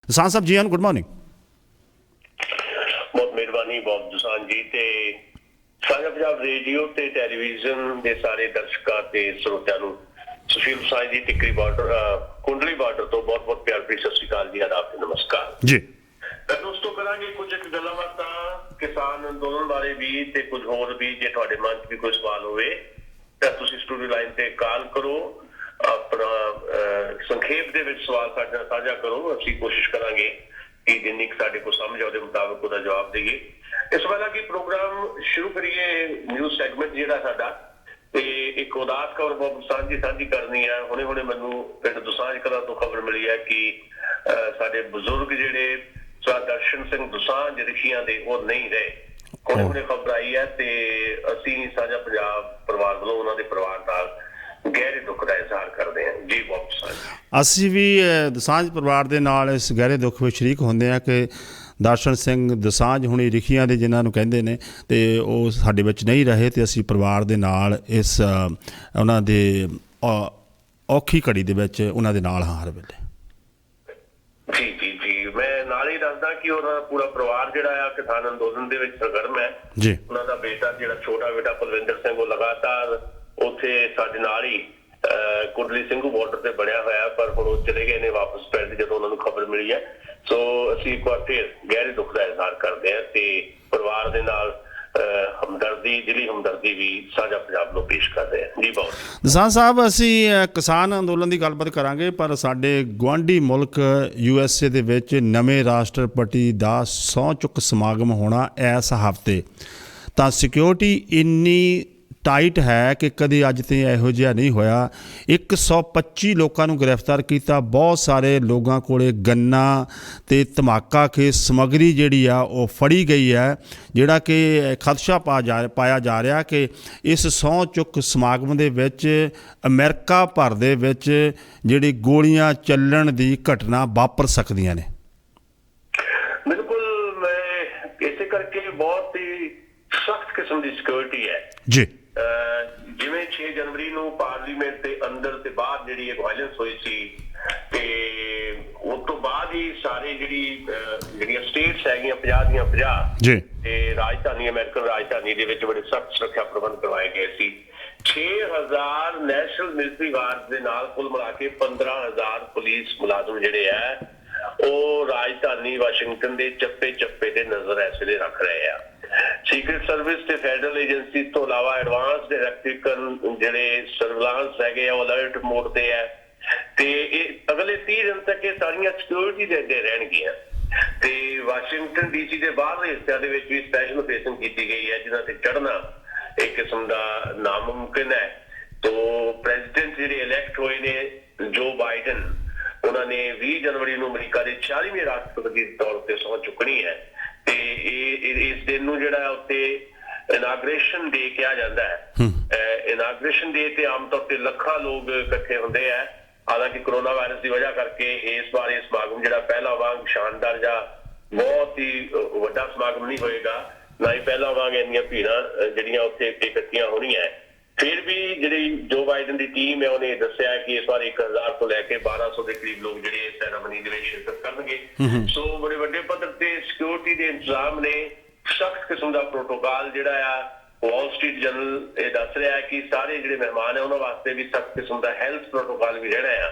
ਦਸਾਂਝ ਸਾਹਿਬ ਜੀ ਆਨ, good morning. ਬਹੁਤ ਮਿਹਰਬਾਨੀ bob Dosanjh ਜੀ ਤੇ ਸਾਂਝਾ ਪੰਜਾਬ ਰੇਡੀਓ ਤੇ ਟੈਲੀਵਿਜ਼ਨ ਦੇ ਸਾਰੇ ਦਰਸ਼ਕਾਂ ਤੇ ਸਰੋਤਿਆਂ ਨੂੰ ਸੁਸ਼ੀਲ ਦਸਾਂਝ ਦੀ ਟਿੱਕਰੀ ਬਾਰਡਰ ਕੁੰਡਲੀ ਬਾਰਡਰ ਤੋਂ ਬਹੁਤ ਬਹੁਤ ਪਿਆਰ ਭਰੀ ਸਤਿ ਸ਼੍ਰੀ ਅਕਾਲ ਜੀ, ਆਦਾਬ ਤੇ ਨਮਸਕਾਰ ਜੀ। ਦੋਸਤੋ, ਕਰਾਂਗੇ ਕੁਝ ਗੱਲਾਂ ਬਾਤਾਂ ਕਿਸਾਨ ਅੰਦੋਲਨ ਬਾਰੇ ਵੀ ਤੇ ਕੁਝ ਹੋਰ ਵੀ। ਜੇ ਤੁਹਾਡੇ ਮਨ 'ਚ ਵੀ ਕੋਈ ਸਵਾਲ ਹੋਵੇ ਤਾਂ ਤੁਸੀਂ ਸਟੂਡੀਓ ਲਾਈਨ ਤੇ ਕਾਲ ਕਰੋ, ਆਪਣਾ ਸੰਖੇਪ ਦੇ ਵਿੱਚ ਸਵਾਲ ਸਾਡੇ ਨਾਲ ਸਾਂਝਾ ਕਰੋ। ਅਸੀਂ ਕੋਸ਼ਿਸ਼ ਕਰਾਂਗੇ ਕਿ ਜਿੰਨੀ ਕੁ ਸਾਡੇ ਕੋਲ ਸਮਝ ਆਉਦੇ ਮੁਤਾਬਕ ਉਹਦਾ ਜਵਾਬ ਦੇਈਏ। ਇਸ ਵਾਲਾ ਕੀ ਪ੍ਰੋਗਰਾਮ ਸ਼ੁਰੂ ਕਰੀਏ ਨਿਊਜ਼ ਸੈਗਮੈਂਟ ਜਿਹੜਾ ਸਾਡਾ, ਤੇ ਇੱਕ ਉਦਾਸ ਖਬਰ ਬਹੁਤ ਸਾਂਝੀ ਕਰਨੀ ਹੈ। ਹੁਣੇ ਮੈਨੂੰ ਪਿੰਡ ਦੁਸਾਂਝ ਕਲਾਂ ਤੋਂ ਖਬਰ ਮਿਲੀ ਹੈ ਕਿ ਸਾਡੇ ਬਜ਼ੁਰਗ ਜਿਹੜੇ ਦਰਸ਼ਨ ਸਿੰਘ ਦੁਸਾਂਝ ਰਿਸ਼ੀਆਂ ਦੇ ਉਹ ਨਹੀਂ ਰਹੇ। ਹੁਣੇ ਖਬਰ ਆਈ ਹੈ ਤੇ ਅਸੀਂ ਸਾਂਝਾ ਪੰਜਾਬ ਪਰਿਵਾਰ ਵੱਲੋਂ ਉਹਨਾਂ ਦੇ ਪਰਿਵਾਰ ਨਾਲ ਗਹਿਰੇ ਦੁੱਖ ਦਾ ਇਜ਼ਹਾਰ ਕਰਦੇ ਹਾਂ ਜੀ। ਬਹੁਤ ਅਸੀਂ ਵੀ ਦਸਾਂਝ ਪਰਿਵਾਰ ਦੇ ਨਾਲ ਇਸ ਗਹਿਰੇ ਦੁੱਖ ਵਿੱਚ ਸ਼ਰੀਕ ਹੁੰਦੇ ਹਾਂ ਕਿ ਦਰਸ਼ਨ ਸਿੰਘ ਦੁਸਾਂਝ ਹੁਣੀ ਰਿਖੀਆਂ ਦੇ ਜਿਨ੍ਹਾਂ ਨੂੰ ਕਹਿੰਦੇ ਨੇ ਤੇ ਉਹ ਸਾਡੇ ਵਿੱਚ ਨਹੀਂ ਰਹੇ, ਤੇ ਅਸੀਂ ਪਰਿਵਾਰ ਦੇ ਨਾਲ ਇਸ ਉਹਨਾਂ ਦੇ ਔਖੀ ਘੜੀ ਦੇ ਵਿੱਚ ਉਹਨਾਂ ਦੇ ਨਾਲ ਹਾਂ ਹਰ ਵੇਲੇ। ਜੀ ਮੈਂ ਨਾਲ ਹੀ ਦੱਸਦਾ ਕਿ ਉਹਦਾ ਪੂਰਾ ਪਰਿਵਾਰ ਜਿਹੜਾ ਆ ਕਿਸਾਨ ਅੰਦੋਲਨ ਦੇ ਵਿੱਚ ਸਰਗਰਮ ਹੈ ਜੀ। ਉਹਨਾਂ ਦਾ ਬੇਟਾ ਜਿਹੜਾ ਛੋਟਾ ਬੇਟਾ ਪਲਵਿੰਦਰ ਸਿੰਘ ਉਹ ਲਗਾਤਾਰ ਉੱਥੇ ਸਾਡੇ ਨਾਲ ਹੀ ਕੁੰਡਲੀ ਸਿੰਘੂ ਬਾਰਡਰ ਤੇ ਬਣਿਆ ਹੋਇਆ, ਪਰ ਹੁਣ ਉਹ ਚਲੇ ਗਏ ਨੇ ਵਾਪਸ ਪਿੰਡ ਜਦੋਂ ਉਹਨਾਂ ਨੂੰ ਖਬਰ ਮਿਲੀ ਹੈ। ਸੋ ਅਸੀਂ ਇੱਕ ਵਾਰ ਫਿਰ ਗਹਿਰੇ ਦੁੱਖ ਦਾ ਇਜ਼ਹਾਰ ਕਰਦੇ ਹਾਂ ਤੇ ਪਰਿਵਾਰ ਦੇ ਨਾਲ ਦਿਲੀ ਹਮਦਰਦੀ ਵੀ ਸਾਂਝਾ ਪੰਜਾਬ ਨੂੰ ਪੇਸ਼ ਕਰਦੇ ਹਾਂ ਜੀ। ਬਹੁਤ ਦਸਾਂਝ ਸਾਹਿਬ, ਅਸੀਂ ਕਿਸਾਨ ਅੰਦੋਲਨ ਦੀ ਗੱਲਬਾਤ ਕਰਾਂਗੇ, ਪਰ ਸਾਡੇ ਗੁਆਂਢੀ ਮੁਲਕ USA ਦੇ ਵਿੱਚ ਨਵੇਂ ਰਾਸ਼ਟਰਪਤੀ ਦਾ ਸਹੁੰ ਚੁੱਕ ਸਮਾਗਮ ਹੋਣਾ ਇਸ ਹਫ਼ਤੇ, ਤਾਂ ਸਿਕਿਉਰਿਟੀ ਇੰਨੀ ਟਾਈਟ ਹੈ ਕਿ ਕਦੇ ਅੱਜ ਤੇ ਇਹੋ ਜਿਹਾ ਨਹੀਂ ਹੋਇਆ। 125 ਲੋਕਾਂ ਨੂੰ ਗ੍ਰਿਫਤਾਰ ਕੀਤਾ, ਬਹੁਤ ਸਾਰੇ ਲੋਕਾਂ ਕੋਲੇ ਗੰਨਾ ਤੇ ਧਮਾਕਾ ਖੇਸ ਸਮੱਗਰੀ ਜਿਹੜੀ ਆ ਉਹ ਫੜੀ ਗਈ ਹੈ, ਜਿਹੜਾ ਕਿ ਖਦਸ਼ਾ ਪਾਇਆ ਜਾ ਰਿਹਾ ਕਿ ਇਸ ਸਹੁੰ ਚੁੱਕ ਸਮਾਗਮ ਦੇ ਵਿੱਚ ਅਮਰੀਕਾ ਭਰ ਦੇ ਵਿੱਚ ਜਿਹੜੀ ਗੋਲੀਆਂ ਚੱਲਣ ਦੀ ਘਟਨਾ ਵਾਪਰ ਸਕਦੀਆਂ ਨੇ। ਬਿਲਕੁਲ, ਮੈਂ ਇਸੇ ਕਰਕੇ ਬਹੁਤ ਹੀ ਸਖਤ ਕਿਸਮ ਦੀ ਸਿਕਿਉਰਿਟੀ ਹੈ ਜੀ। ਜਿਵੇਂ 6 ਜਨਵਰੀ ਨੂੰ ਪਾਰਲੀਮੈਂਟ ਦੇ ਅੰਦਰ ਤੇ ਬਾਹਰ ਜਿਹੜੀ ਵਾਇਲੈਂਸ ਹੋਈ ਸੀ, ਤੇ ਉਸ ਤੋਂ ਬਾਅਦ ਹੀ ਸਾਰੇ ਜਿਹੜੀਆਂ ਸਟੇਟਸ ਹੈਗੀਆਂ 50 ਦੀਆਂ 50 ਜੀ ਤੇ ਰਾਜਧਾਨੀ ਅਮਰੀਕਨ ਰਾਜਧਾਨੀ ਦੇ ਵਿੱਚ ਬੜੇ ਸਖਤ ਸੁਰੱਖਿਆ ਪ੍ਰਬੰਧ ਕਰਵਾਏ ਗਏ ਸੀ। 6000 ਨੈਸ਼ਨਲ ਮਿਲਟਰੀ ਗਾਰਡ ਦੇ ਨਾਲ ਕੁੱਲ ਮਿਲਾ ਕੇ 15000 ਪੁਲਿਸ ਮੁਲਾਜ਼ਮ ਜਿਹੜੇ ਆ ਉਹ ਰਾਜਧਾਨੀ ਵਾਸ਼ਿੰਗਟਨ ਦੇ ਚੱਪੇ ਤੇ ਨਜ਼ਰ ਇਸ ਵੇਲੇ ਰੱਖ ਰਹੇ ਆ। ਸੀਕ੍ਰੀਟ ਸਰਵਿਸ ਤੇ ਫੈਡਰਲ ਏਜੰਸੀ ਤੋਂ ਇਲਾਵਾ ਐਡਵਾਂਸ ਡਾਇਰੈਕਟਿਵ ਜਿਹੜੇ ਸਰਵੇਲਾਂਸ ਹੈਗੇ ਆ ਉਹ ਅਲਰਟ ਮੋਡ ਤੇ ਹੈ, ਤੇ ਇਹ ਅਗਲੇ 30 ਦਿਨ ਤੱਕ ਇਹ ਸਾਰੀਆਂ ਸਿਕਿਉਰਿਟੀ ਦੇ ਅੱਗੇ ਰਹਿਣਗੀਆਂ। ਤੇ ਵਾਸ਼ਿੰਗਟਨ DC ਦੇ ਬਾਹਰਲੇ ਹਿੱਸਿਆਂ ਦੇ ਵਿੱਚ ਵੀ ਸਪੈਸ਼ਲ ਆਪਰੇਸ਼ਨ ਕੀਤੀ ਗਈ ਹੈ, ਜਿਨ੍ਹਾਂ ਤੇ ਚੜ੍ਹਨਾ ਇੱਕ ਕਿਸਮ ਦਾ ਨਾਮੁਮਕਿਨ ਹੈ। ਤੋਂ ਪ੍ਰੈਜ਼ੀਡੈਂਟ ਜਿਹੜੇ ਇਲੈਕਟ ਹੋਏ ਨੇ ਜੋ ਬਾਈਡਨ, ਉਹਨਾਂ ਨੇ 20 ਜਨਵਰੀ ਨੂੰ ਅਮਰੀਕਾ ਦੇ 40ਵੇਂ ਰਾਸ਼ਟਰਪਤੀ ਦੇ ਤੌਰ ਤੇ ਸਹੁੰ ਚੁੱਕਣੀ ਹੈ, ਤੇ ਇਸ ਦਿਨ ਨੂੰ ਜਿਹੜਾ ਉੱਤੇ ਇਨਾਗਰੇਸ਼ਨ ਡੇ ਕਿਹਾ ਜਾਂਦਾ ਹੈ। ਇਨਾਗਰੇਸ਼ਨ ਡੇ ਤੇ ਆਮ ਤੌਰ ਤੇ ਲੱਖਾਂ ਲੋਕ ਇਕੱਠੇ ਹੁੰਦੇ ਆ। ਹਾਲਾਂਕਿ ਕਰੋਨਾ ਵਾਇਰਸ ਦੀ ਵਜ੍ਹਾ ਕਰਕੇ ਇਸ ਵਾਰ ਇਹ ਸਮਾਗਮ ਜਿਹੜਾ ਪਹਿਲਾਂ ਵਾਂਗ ਸ਼ਾਨਦਾਰ ਜਾਂ ਬਹੁਤ ਹੀ ਵੱਡਾ ਸਮਾਗਮ ਨਹੀਂ ਹੋਏਗਾ, ਨਾ ਹੀ ਪਹਿਲਾਂ ਵਾਂਗ ਇੰਨੀਆਂ ਭੀੜਾਂ ਜਿਹੜੀਆਂ ਉੱਥੇ ਇਕੱਠੀਆਂ ਹੋਣੀਆਂ। ਫਿਰ ਵੀ ਜਿਹੜੀ ਜੋ ਬਾਈਡਨ ਦੀ ਟੀਮ ਹੈ ਉਹਨੇ ਦੱਸਿਆ ਕਿ ਇਸ ਵਾਰ 1000 ਤੋਂ ਲੈ ਕੇ 1200 ਦੇ ਕਰੀਬ ਲੋਕ ਜਿਹੜੇ ਇਸ ਸੈਰਾਮਨੀ ਦੇ ਵਿੱਚ ਸ਼ਿਰਕਤ ਕਰਨਗੇ। ਸੋ ਬੜੇ ਵੱਡੇ ਪੱਧਰ ਤੇ ਸਿਕਿਉਰਿਟੀ ਦੇ ਇੰਤਜ਼ਾਮ ਨੇ। ਸਖਤ ਕਿਸਮ ਦਾ ਪ੍ਰੋਟੋਕਾਲ ਜਿਹੜਾ ਆ ਵਾਲ ਸਟਰੀਟ ਜਰਨਲ ਇਹ ਦੱਸ ਰਿਹਾ ਹੈ ਕਿ ਸਾਰੇ ਜਿਹੜੇ ਮਹਿਮਾਨ ਹੈ ਉਹਨਾਂ ਵਾਸਤੇ ਵੀ ਸਖਤ ਕਿਸਮ ਦਾ ਹੈਲਥ ਪ੍ਰੋਟੋਕਾਲ ਵੀ ਰਹਿਣਾ ਆ।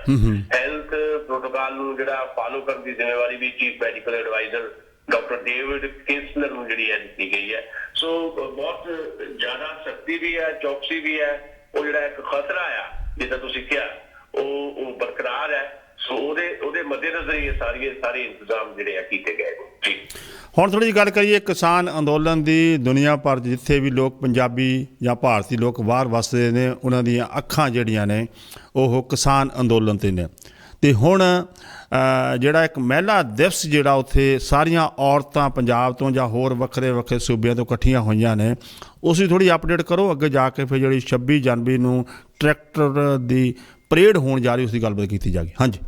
ਹੈਲਥ ਪ੍ਰੋਟੋਕਾਲ ਨੂੰ ਜਿਹੜਾ ਫਾਲੋ ਕਰਨ ਦੀ ਜ਼ਿੰਮੇਵਾਰੀ ਵੀ chief medical adviser doctor David Kessler ਨੂੰ ਜਿਹੜੀ ਹੈ ਦਿੱਤੀ ਗਈ ਹੈ। ਸੋ ਬਹੁਤ ਜ਼ਿਆਦਾ ਸਖਤੀ ਵੀ ਹੈ, ਚੌਕਸੀ ਵੀ ਹੈ। ਉਹ ਜਿਹੜਾ ਇੱਕ ਖਤਰਾ ਆ ਜਿੱਦਾਂ ਤੁਸੀਂ ਕਿਹਾ ਉਹ ਬਰਕਰਾਰ ਹੈ। ਸੋ ਉਹਦੇ ਮੱਦੇਨਜ਼ਰ ਹੀ ਸਾਰੇ ਇੰਤਜ਼ਾਮ ਜਿਹੜੇ ਆ ਕੀਤੇ ਗਏ ਨੇ ਜੀ। ਹੁਣ ਥੋੜ੍ਹੀ ਜਿਹੀ ਗੱਲ ਕਰੀਏ ਕਿਸਾਨ ਅੰਦੋਲਨ ਦੀ। ਦੁਨੀਆ ਭਰ ਜਿੱਥੇ ਵੀ ਲੋਕ ਪੰਜਾਬੀ ਜਾਂ ਭਾਰਤੀ ਲੋਕ ਬਾਹਰ ਵੱਸਦੇ ਨੇ, ਉਹਨਾਂ ਦੀਆਂ ਅੱਖਾਂ ਜਿਹੜੀਆਂ ਨੇ ਉਹ ਕਿਸਾਨ ਅੰਦੋਲਨ 'ਤੇ ਨੇ। ਅਤੇ ਹੁਣ ਜਿਹੜਾ ਇੱਕ ਮਹਿਲਾ ਦਿਵਸ ਜਿਹੜਾ ਉੱਥੇ ਸਾਰੀਆਂ ਔਰਤਾਂ ਪੰਜਾਬ ਤੋਂ ਜਾਂ ਹੋਰ ਵੱਖਰੇ ਸੂਬਿਆਂ ਤੋਂ ਇਕੱਠੀਆਂ ਹੋਈਆਂ ਨੇ, ਉਸ ਦੀ ਥੋੜ੍ਹੀ ਅਪਡੇਟ ਕਰੋ ਅੱਗੇ ਜਾ ਕੇ। ਫਿਰ ਜਿਹੜੀ 26 ਜਨਵਰੀ ਨੂੰ ਟਰੈਕਟਰ ਦੀ ਪਰੇਡ ਹੋਣ ਜਾ ਰਹੀ ਉਸ ਦੀ ਗੱਲਬਾਤ ਕੀਤੀ ਜਾਏਗੀ। ਹਾਂਜੀ,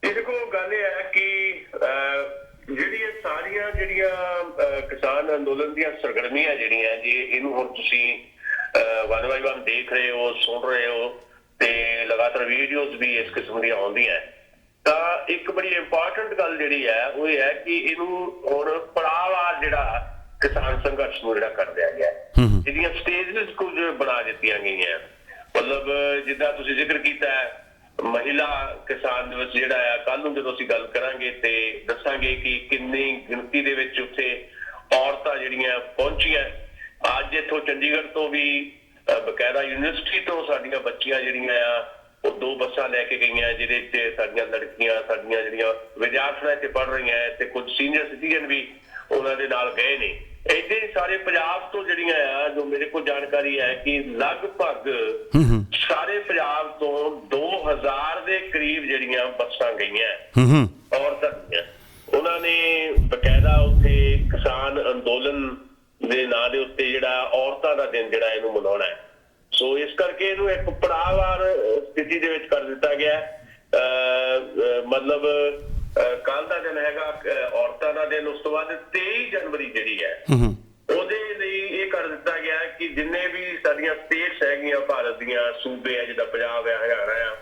ਦੇਖੋ ਗੱਲ ਇਹ ਹੈ ਕਿ ਜਿਹੜੀਆਂ ਸਾਰੀਆਂ ਕਿਸਾਨ ਅੰਦੋਲਨ ਦੀਆਂ ਸਰਗਰਮੀਆਂ ਜਿਹੜੀਆਂ ਜੀ, ਇਹਨੂੰ ਹੁਣ ਤੁਸੀਂ ਵਨ ਬਾਈ ਵਨ ਦੇਖ ਰਹੇ ਹੋ, ਸੁਣ ਰਹੇ ਹੋ, ਤੇ ਲਗਾਤਾਰ ਵੀਡੀਓਜ਼ ਵੀ ਇਸ ਕਿਸਮ ਦੀਆਂ ਆਉਂਦੀਆਂ। ਤਾਂ ਇੱਕ ਬੜੀ ਇੰਪੋਰਟੈਂਟ ਗੱਲ ਜਿਹੜੀ ਹੈ ਉਹ ਇਹ ਹੈ ਕਿ ਇਹਨੂੰ ਹੁਣ ਪੜਾਅਵਾਰ ਜਿਹੜਾ ਕਿਸਾਨ ਸੰਘਰਸ਼ ਨੂੰ ਜਿਹੜਾ ਕਰ ਦਿਆ ਗਿਆ, ਇਹਦੀਆਂ ਸਟੇਜਸ ਕੁਝ ਬਣਾ ਦਿੱਤੀਆਂ ਗਈਆਂ। ਮਤਲਬ ਜਿੱਦਾਂ ਤੁਸੀਂ ਜ਼ਿਕਰ ਕੀਤਾ ਹੈ ਮਹਿਲਾ ਕਿਸਾਨ ਦਿਵਸ ਜਿਹੜਾ ਆ, ਕੱਲ ਨੂੰ ਜਦੋਂ ਅਸੀਂ ਗੱਲ ਕਰਾਂਗੇ ਤੇ ਦੱਸਾਂਗੇ ਕਿ ਕਿੰਨੀ ਗਿਣਤੀ ਦੇ ਵਿੱਚ ਉੱਥੇ ਔਰਤਾਂ ਜਿਹੜੀਆਂ ਪਹੁੰਚੀਆਂ। ਅੱਜ ਇੱਥੋਂ ਚੰਡੀਗੜ੍ਹ ਤੋਂ ਵੀ ਬਕਾਇਦਾ ਯੂਨੀਵਰਸਿਟੀ ਤੋਂ ਸਾਡੀਆਂ ਬੱਚੀਆਂ ਜਿਹੜੀਆਂ ਆ ਉਹ 2 ਬੱਸਾਂ ਲੈ ਕੇ ਗਈਆਂ, ਜਿਹਦੇ 'ਚ ਸਾਡੀਆਂ ਲੜਕੀਆਂ, ਸਾਡੀਆਂ ਜਿਹੜੀਆਂ ਵਿਦਿਆਰਥਣਾਂ ਇੱਥੇ ਪੜ੍ਹ ਰਹੀਆਂ ਤੇ ਕੁਝ ਸੀਨੀਅਰ ਸਿਟੀਜ਼ਨ ਵੀ ਉਹਨਾਂ ਦੇ ਨਾਲ ਗਏ ਨੇ। ਏਦਾਂ ਹੀ ਸਾਰੇ ਪੰਜਾਬ ਤੋਂ ਜਿਹੜੀਆਂ ਆ, ਜੋ ਮੇਰੇ ਕੋਲ ਜਾਣਕਾਰੀ ਹੈ ਕਿ ਲਗਭਗ ਸਾਰੇ ਪੰਜਾਬ ਤੋਂ 2000 ਦੇ ਕਰੀਬ ਜਿਹੜੀਆਂ ਬੱਸਾਂ ਗਈਆਂ ਔਰਤਾਂ ਦੀਆਂ। ਉਹਨਾਂ ਨੇ ਬਕਾਇਦਾ ਉੱਥੇ ਕਿਸਾਨ ਅੰਦੋਲਨ ਦੇ ਨਾਂ ਦੇ ਉੱਤੇ ਜਿਹੜਾ ਔਰਤਾਂ ਦਾ ਦਿਨ ਜਿਹੜਾ ਇਹਨੂੰ ਮਨਾਉਣਾ ਹੈ। ਸੋ ਇਸ ਕਰਕੇ ਇਹਨੂੰ ਇੱਕ ਪੜਾਅਵਾਰ ਸਥਿਤੀ ਦੇ ਵਿੱਚ ਕਰ ਦਿੱਤਾ ਗਿਆ। ਮਤਲਬ ਕੱਲ ਦਾ ਦਿਨ ਹੈਗਾ ਔਰਤਾਂ ਦਾ ਦਿਨ, ਉਸ ਤੋਂ ਬਾਅਦ 23 ਜਨਵਰੀ ਜਿਹੜੀ ਹੈ ਉਹਦੇ ਲਈ ਇਹ ਕਰ ਦਿੱਤਾ ਗਿਆ ਕਿ ਜਿੰਨੇ ਵੀ ਸਾਡੀਆਂ ਸਟੇਟਸ ਹੈਗੀਆਂ ਭਾਰਤ ਦੀਆਂ, ਸੂਬੇ ਆ, ਜਿੱਦਾਂ ਪੰਜਾਬ ਹੈ, ਹਰਿਆਣਾ ਆ,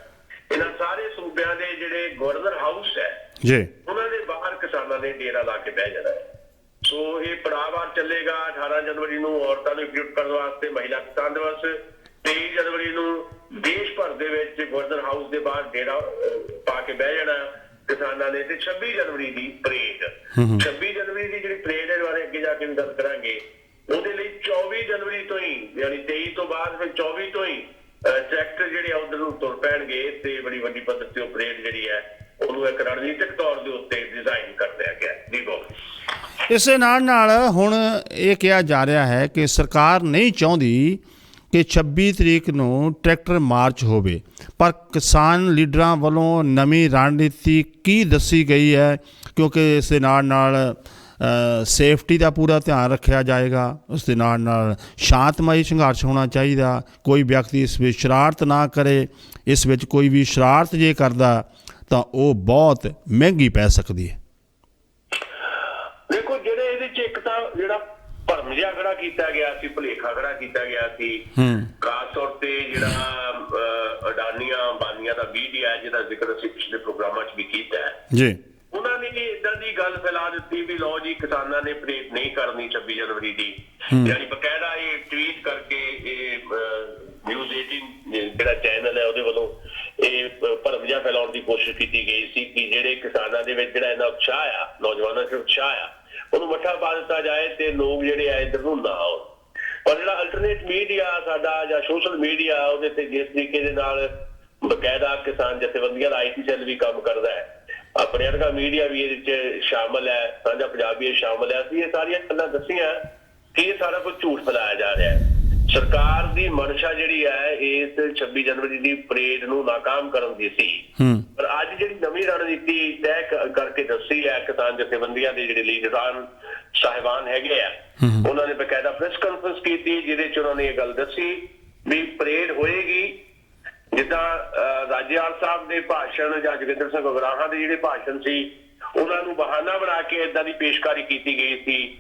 ਇਹਨਾਂ ਸਾਰੇ ਸੂਬਿਆਂ ਦੇ ਜਿਹੜੇ ਗਵਰਨਰ ਹਾਊਸ ਹੈ ਜੀ, ਉਹਨਾਂ ਦੇ ਬਾਹਰ ਕਿਸਾਨਾਂ ਨੇ ਡੇਰਾ ਲਾ ਕੇ ਬਹਿ ਜਾਣਾ ਹੈ। ਸੋ ਇਹ ਪੜਾਅਵਾਰ ਚੱਲੇਗਾ। 18 ਜਨਵਰੀ ਨੂੰ ਔਰਤਾਂ ਨੂੰ ਇਕਜੁੱਟ ਕਰਨ ਵਾਸਤੇ ਮਹਿਲਾ ਕਿਸਾਨ ਦਿਵਸ, 23 ਜਨਵਰੀ ਨੂੰ ਦੇਸ਼ ਭਰ ਦੇ ਵਿੱਚ ਗਵਰਨਰ ਹਾਊਸ ਦੇ ਬਾਹਰ ਡੇਰਾ ਪਾ ਕੇ ਬਹਿ ਜਾਣਾ ਕਿਸਾਨਾਂ ਨੇ। ਤੇ 26 ਜਨਵਰੀ ਦੀ ਪਰੇਡ, 26 ਜਨਵਰੀ ਦੀ ਜਿਹੜੀ ਪਰੇਡ ਹੈ ਬਾਰੇ ਅੱਗੇ ਜਾ ਕੇ ਵੀ ਗੱਲ ਕਰਾਂਗੇ। ਉਹਦੇ ਲਈ 24 ਜਨਵਰੀ ਤੋਂ ਹੀ, ਯਾਨੀ 23 ਤੋਂ ਬਾਅਦ ਫਿਰ 24 ਤੋਂ ਹੀ ਟਰੈਕਟਰ ਜਿਹੜੇ ਆ ਉਧਰ ਨੂੰ ਤੁਰ ਪੈਣਗੇ ਤੇ ਬੜੀ ਵੱਡੀ ਪੱਧਰ ਤੇ ਉਹ ਪਰੇਡ ਜਿਹੜੀ ਹੈ ਉਹਨੂੰ ਇੱਕ ਰਣਨੀਤਿਕ ਤੌਰ ਦੇ ਉੱਤੇ ਡਿਜ਼ਾਈਨ ਕਰ ਲਿਆ ਗਿਆ। ਜੀ ਬਹੁਤ ਇਸੇ ਨਾਲ ਹੁਣ ਇਹ ਕਿਹਾ ਜਾ ਰਿਹਾ ਹੈ ਕਿ ਸਰਕਾਰ ਨਹੀਂ ਚਾਹੁੰਦੀ ਕਿ 26 ਤਰੀਕ ਨੂੰ ਟਰੈਕਟਰ ਮਾਰਚ ਹੋਵੇ, ਪਰ ਕਿਸਾਨ ਲੀਡਰਾਂ ਵੱਲੋਂ ਨਵੀਂ ਰਣਨੀਤੀ ਕੀ ਦੱਸੀ ਗਈ ਹੈ, ਕਿਉਂਕਿ ਇਸ ਦੇ ਨਾਲ ਸੇਫਟੀ ਦਾ ਪੂਰਾ ਧਿਆਨ ਰੱਖਿਆ ਜਾਏਗਾ। ਉਸ ਦੇ ਨਾਲ ਸ਼ਾਂਤਮਈ ਸੰਘਰਸ਼ ਹੋਣਾ ਚਾਹੀਦਾ, ਕੋਈ ਵਿਅਕਤੀ ਇਸ ਵਿੱਚ ਸ਼ਰਾਰਤ ਨਾ ਕਰੇ। ਇਸ ਵਿੱਚ ਕੋਈ ਵੀ ਸ਼ਰਾਰਤ ਜੇ ਕਰਦਾ ਤਾਂ ਉਹ ਬਹੁਤ ਮਹਿੰਗੀ ਪੈ ਸਕਦੀ ਹੈ। ਦੇਖੋ ਜਿਹੜੇ ਇਹਦੇ 'ਚ ਇੱਕ ਤਾਂ ਜਿਹੜਾ ਭਰਮ ਜਿਹਾ ਖੜਾ ਕੀਤਾ ਗਿਆ ਸੀ, ਭੁਲੇਖਾ ਖੜਾ ਕੀਤਾ ਗਿਆ ਸੀ, ਖਾਸ ਤੌਰ ਤੇ ਜਿਹੜਾ ਅਡਾਨੀਆਂ ਅੰਬਾਨੀਆਂ ਦਾ ਮੀਡੀਆ ਜਿਹਦਾ ਜ਼ਿਕਰ ਅਸੀਂ ਪਿਛਲੇ ਪ੍ਰੋਗਰਾਮਾਂ 'ਚ ਵੀ ਕੀਤਾ ਹੈ ਜੀ, ਉਹਨਾਂ ਨੇ ਇਦਾਂ ਦੀ ਗੱਲ ਫੈਲਾ ਦਿੱਤੀ ਵੀ ਲਓ ਜੀ ਕਿਸਾਨਾਂ ਨੇ ਪਰੇਡ ਨਹੀਂ ਕਰਨੀ 26 ਜਨਵਰੀ ਦੀ, ਯਾਨੀ ਬਕਾਇਦਾ ਇਹ ਟਵੀਟ ਕਰਕੇ ਇਹ ਨਿਊਜ਼ 18 ਜਿਹੜਾ ਚੈਨਲ ਹੈ ਉਹਦੇ ਵੱਲੋਂ ਇਹ ਭਰਮ ਜਿਹਾ ਫੈਲਾਉਣ ਦੀ ਕੋਸ਼ਿਸ਼ ਕੀਤੀ ਗਈ ਸੀ ਕਿ ਜਿਹੜੇ ਕਿਸਾਨਾਂ ਦੇ ਵਿੱਚ ਜਿਹੜਾ ਇਹਨਾਂ ਉਤਸ਼ਾਹ ਆ, ਨੌਜਵਾਨਾਂ 'ਚ ਉਤਸ਼ਾਹ ਆ, ਉਹਨੂੰ ਮੱਠਾ ਪਾ ਦਿੱਤਾ ਜਾਏ ਤੇ ਲੋਕ ਜਿਹੜੇ ਆ ਇੱਧਰ ਨੂੰ ਨਾ ਆਉਣ। ਪਰ ਜਿਹੜਾ ਅਲਟਰਨੇਟ ਮੀਡੀਆ ਸਾਡਾ ਜਾਂ ਸੋਸ਼ਲ ਮੀਡੀਆ ਉਹਦੇ ਤੇ ਜਿਸ ਤਰੀਕੇ ਦੇ ਨਾਲ ਬਕਾਇਦਾ ਕਿਸਾਨ ਜਥੇਬੰਦੀਆਂ ਦਾ IT ਸੈੱਲ ਵੀ ਕੰਮ ਕਰਦਾ ਹੈ, ਆਪਣੇ ਵਰਗਾ ਮੀਡੀਆ ਵੀ ਇਹਦੇ 'ਚ ਸ਼ਾਮਲ ਹੈ, ਸਾਂਝਾ ਪੰਜਾਬ ਵੀ ਸ਼ਾਮਲ ਹੈ। ਅਸੀਂ ਇਹ ਸਾਰੀਆਂ ਗੱਲਾਂ ਦੱਸੀਆਂ ਕਿ ਇਹ ਸਾਰਾ ਕੁਝ ਝੂਠ ਫੈਲਾਇਆ ਜਾ ਰਿਹਾ ਹੈ। ਸਰਕਾਰ ਦੀ ਮਨਸ਼ਾ ਜਿਹੜੀ ਹੈ ਇਸ 26 ਜਨਵਰੀ ਦੀ ਪਰੇਡ ਨੂੰ ਨਾਕਾਮ ਕਰਨ ਦੀ ਸੀ, ਪਰ ਅੱਜ ਜਿਹੜੀ ਨਵੀਂ ਰਣਨੀਤੀ ਤੈਅ ਕਰਕੇ ਦੱਸੀ ਹੈ ਕਿਸਾਨ ਜਥੇਬੰਦੀਆਂ ਦੇ ਜਿਹੜੇ ਲੀਡਰਾਂ ਸਾਹਿਬਾਨ ਹੈਗੇ ਆ, ਉਹਨਾਂ ਨੇ ਬਕਾਇਦਾ ਪ੍ਰੈਸ ਕਾਨਫਰੰਸ ਕੀਤੀ ਜਿਹਦੇ 'ਚ ਉਹਨਾਂ ਨੇ ਇਹ ਗੱਲ ਦੱਸੀ ਵੀ ਪਰੇਡ ਹੋਏਗੀ ਜਿੱਦਾਂ ਰਾਜੇਵਾਲ ਸਾਹਿਬ ਦੇ ਭਾਸ਼ਣ ਜਾਂ ਜੋਗਿੰਦਰ ਸਿੰਘ ਉਗਰਾਹਾਂ ਦੇ ਜਿਹੜੇ ਭਾਸ਼ਣ ਸੀ ਉਹਨਾਂ ਨੂੰ ਬਹਾਨਾ ਬਣਾ ਕੇ ਏਦਾਂ ਦੀ ਪੇਸ਼ਕਾਰੀ ਕੀਤੀ ਗਈ ਸੀ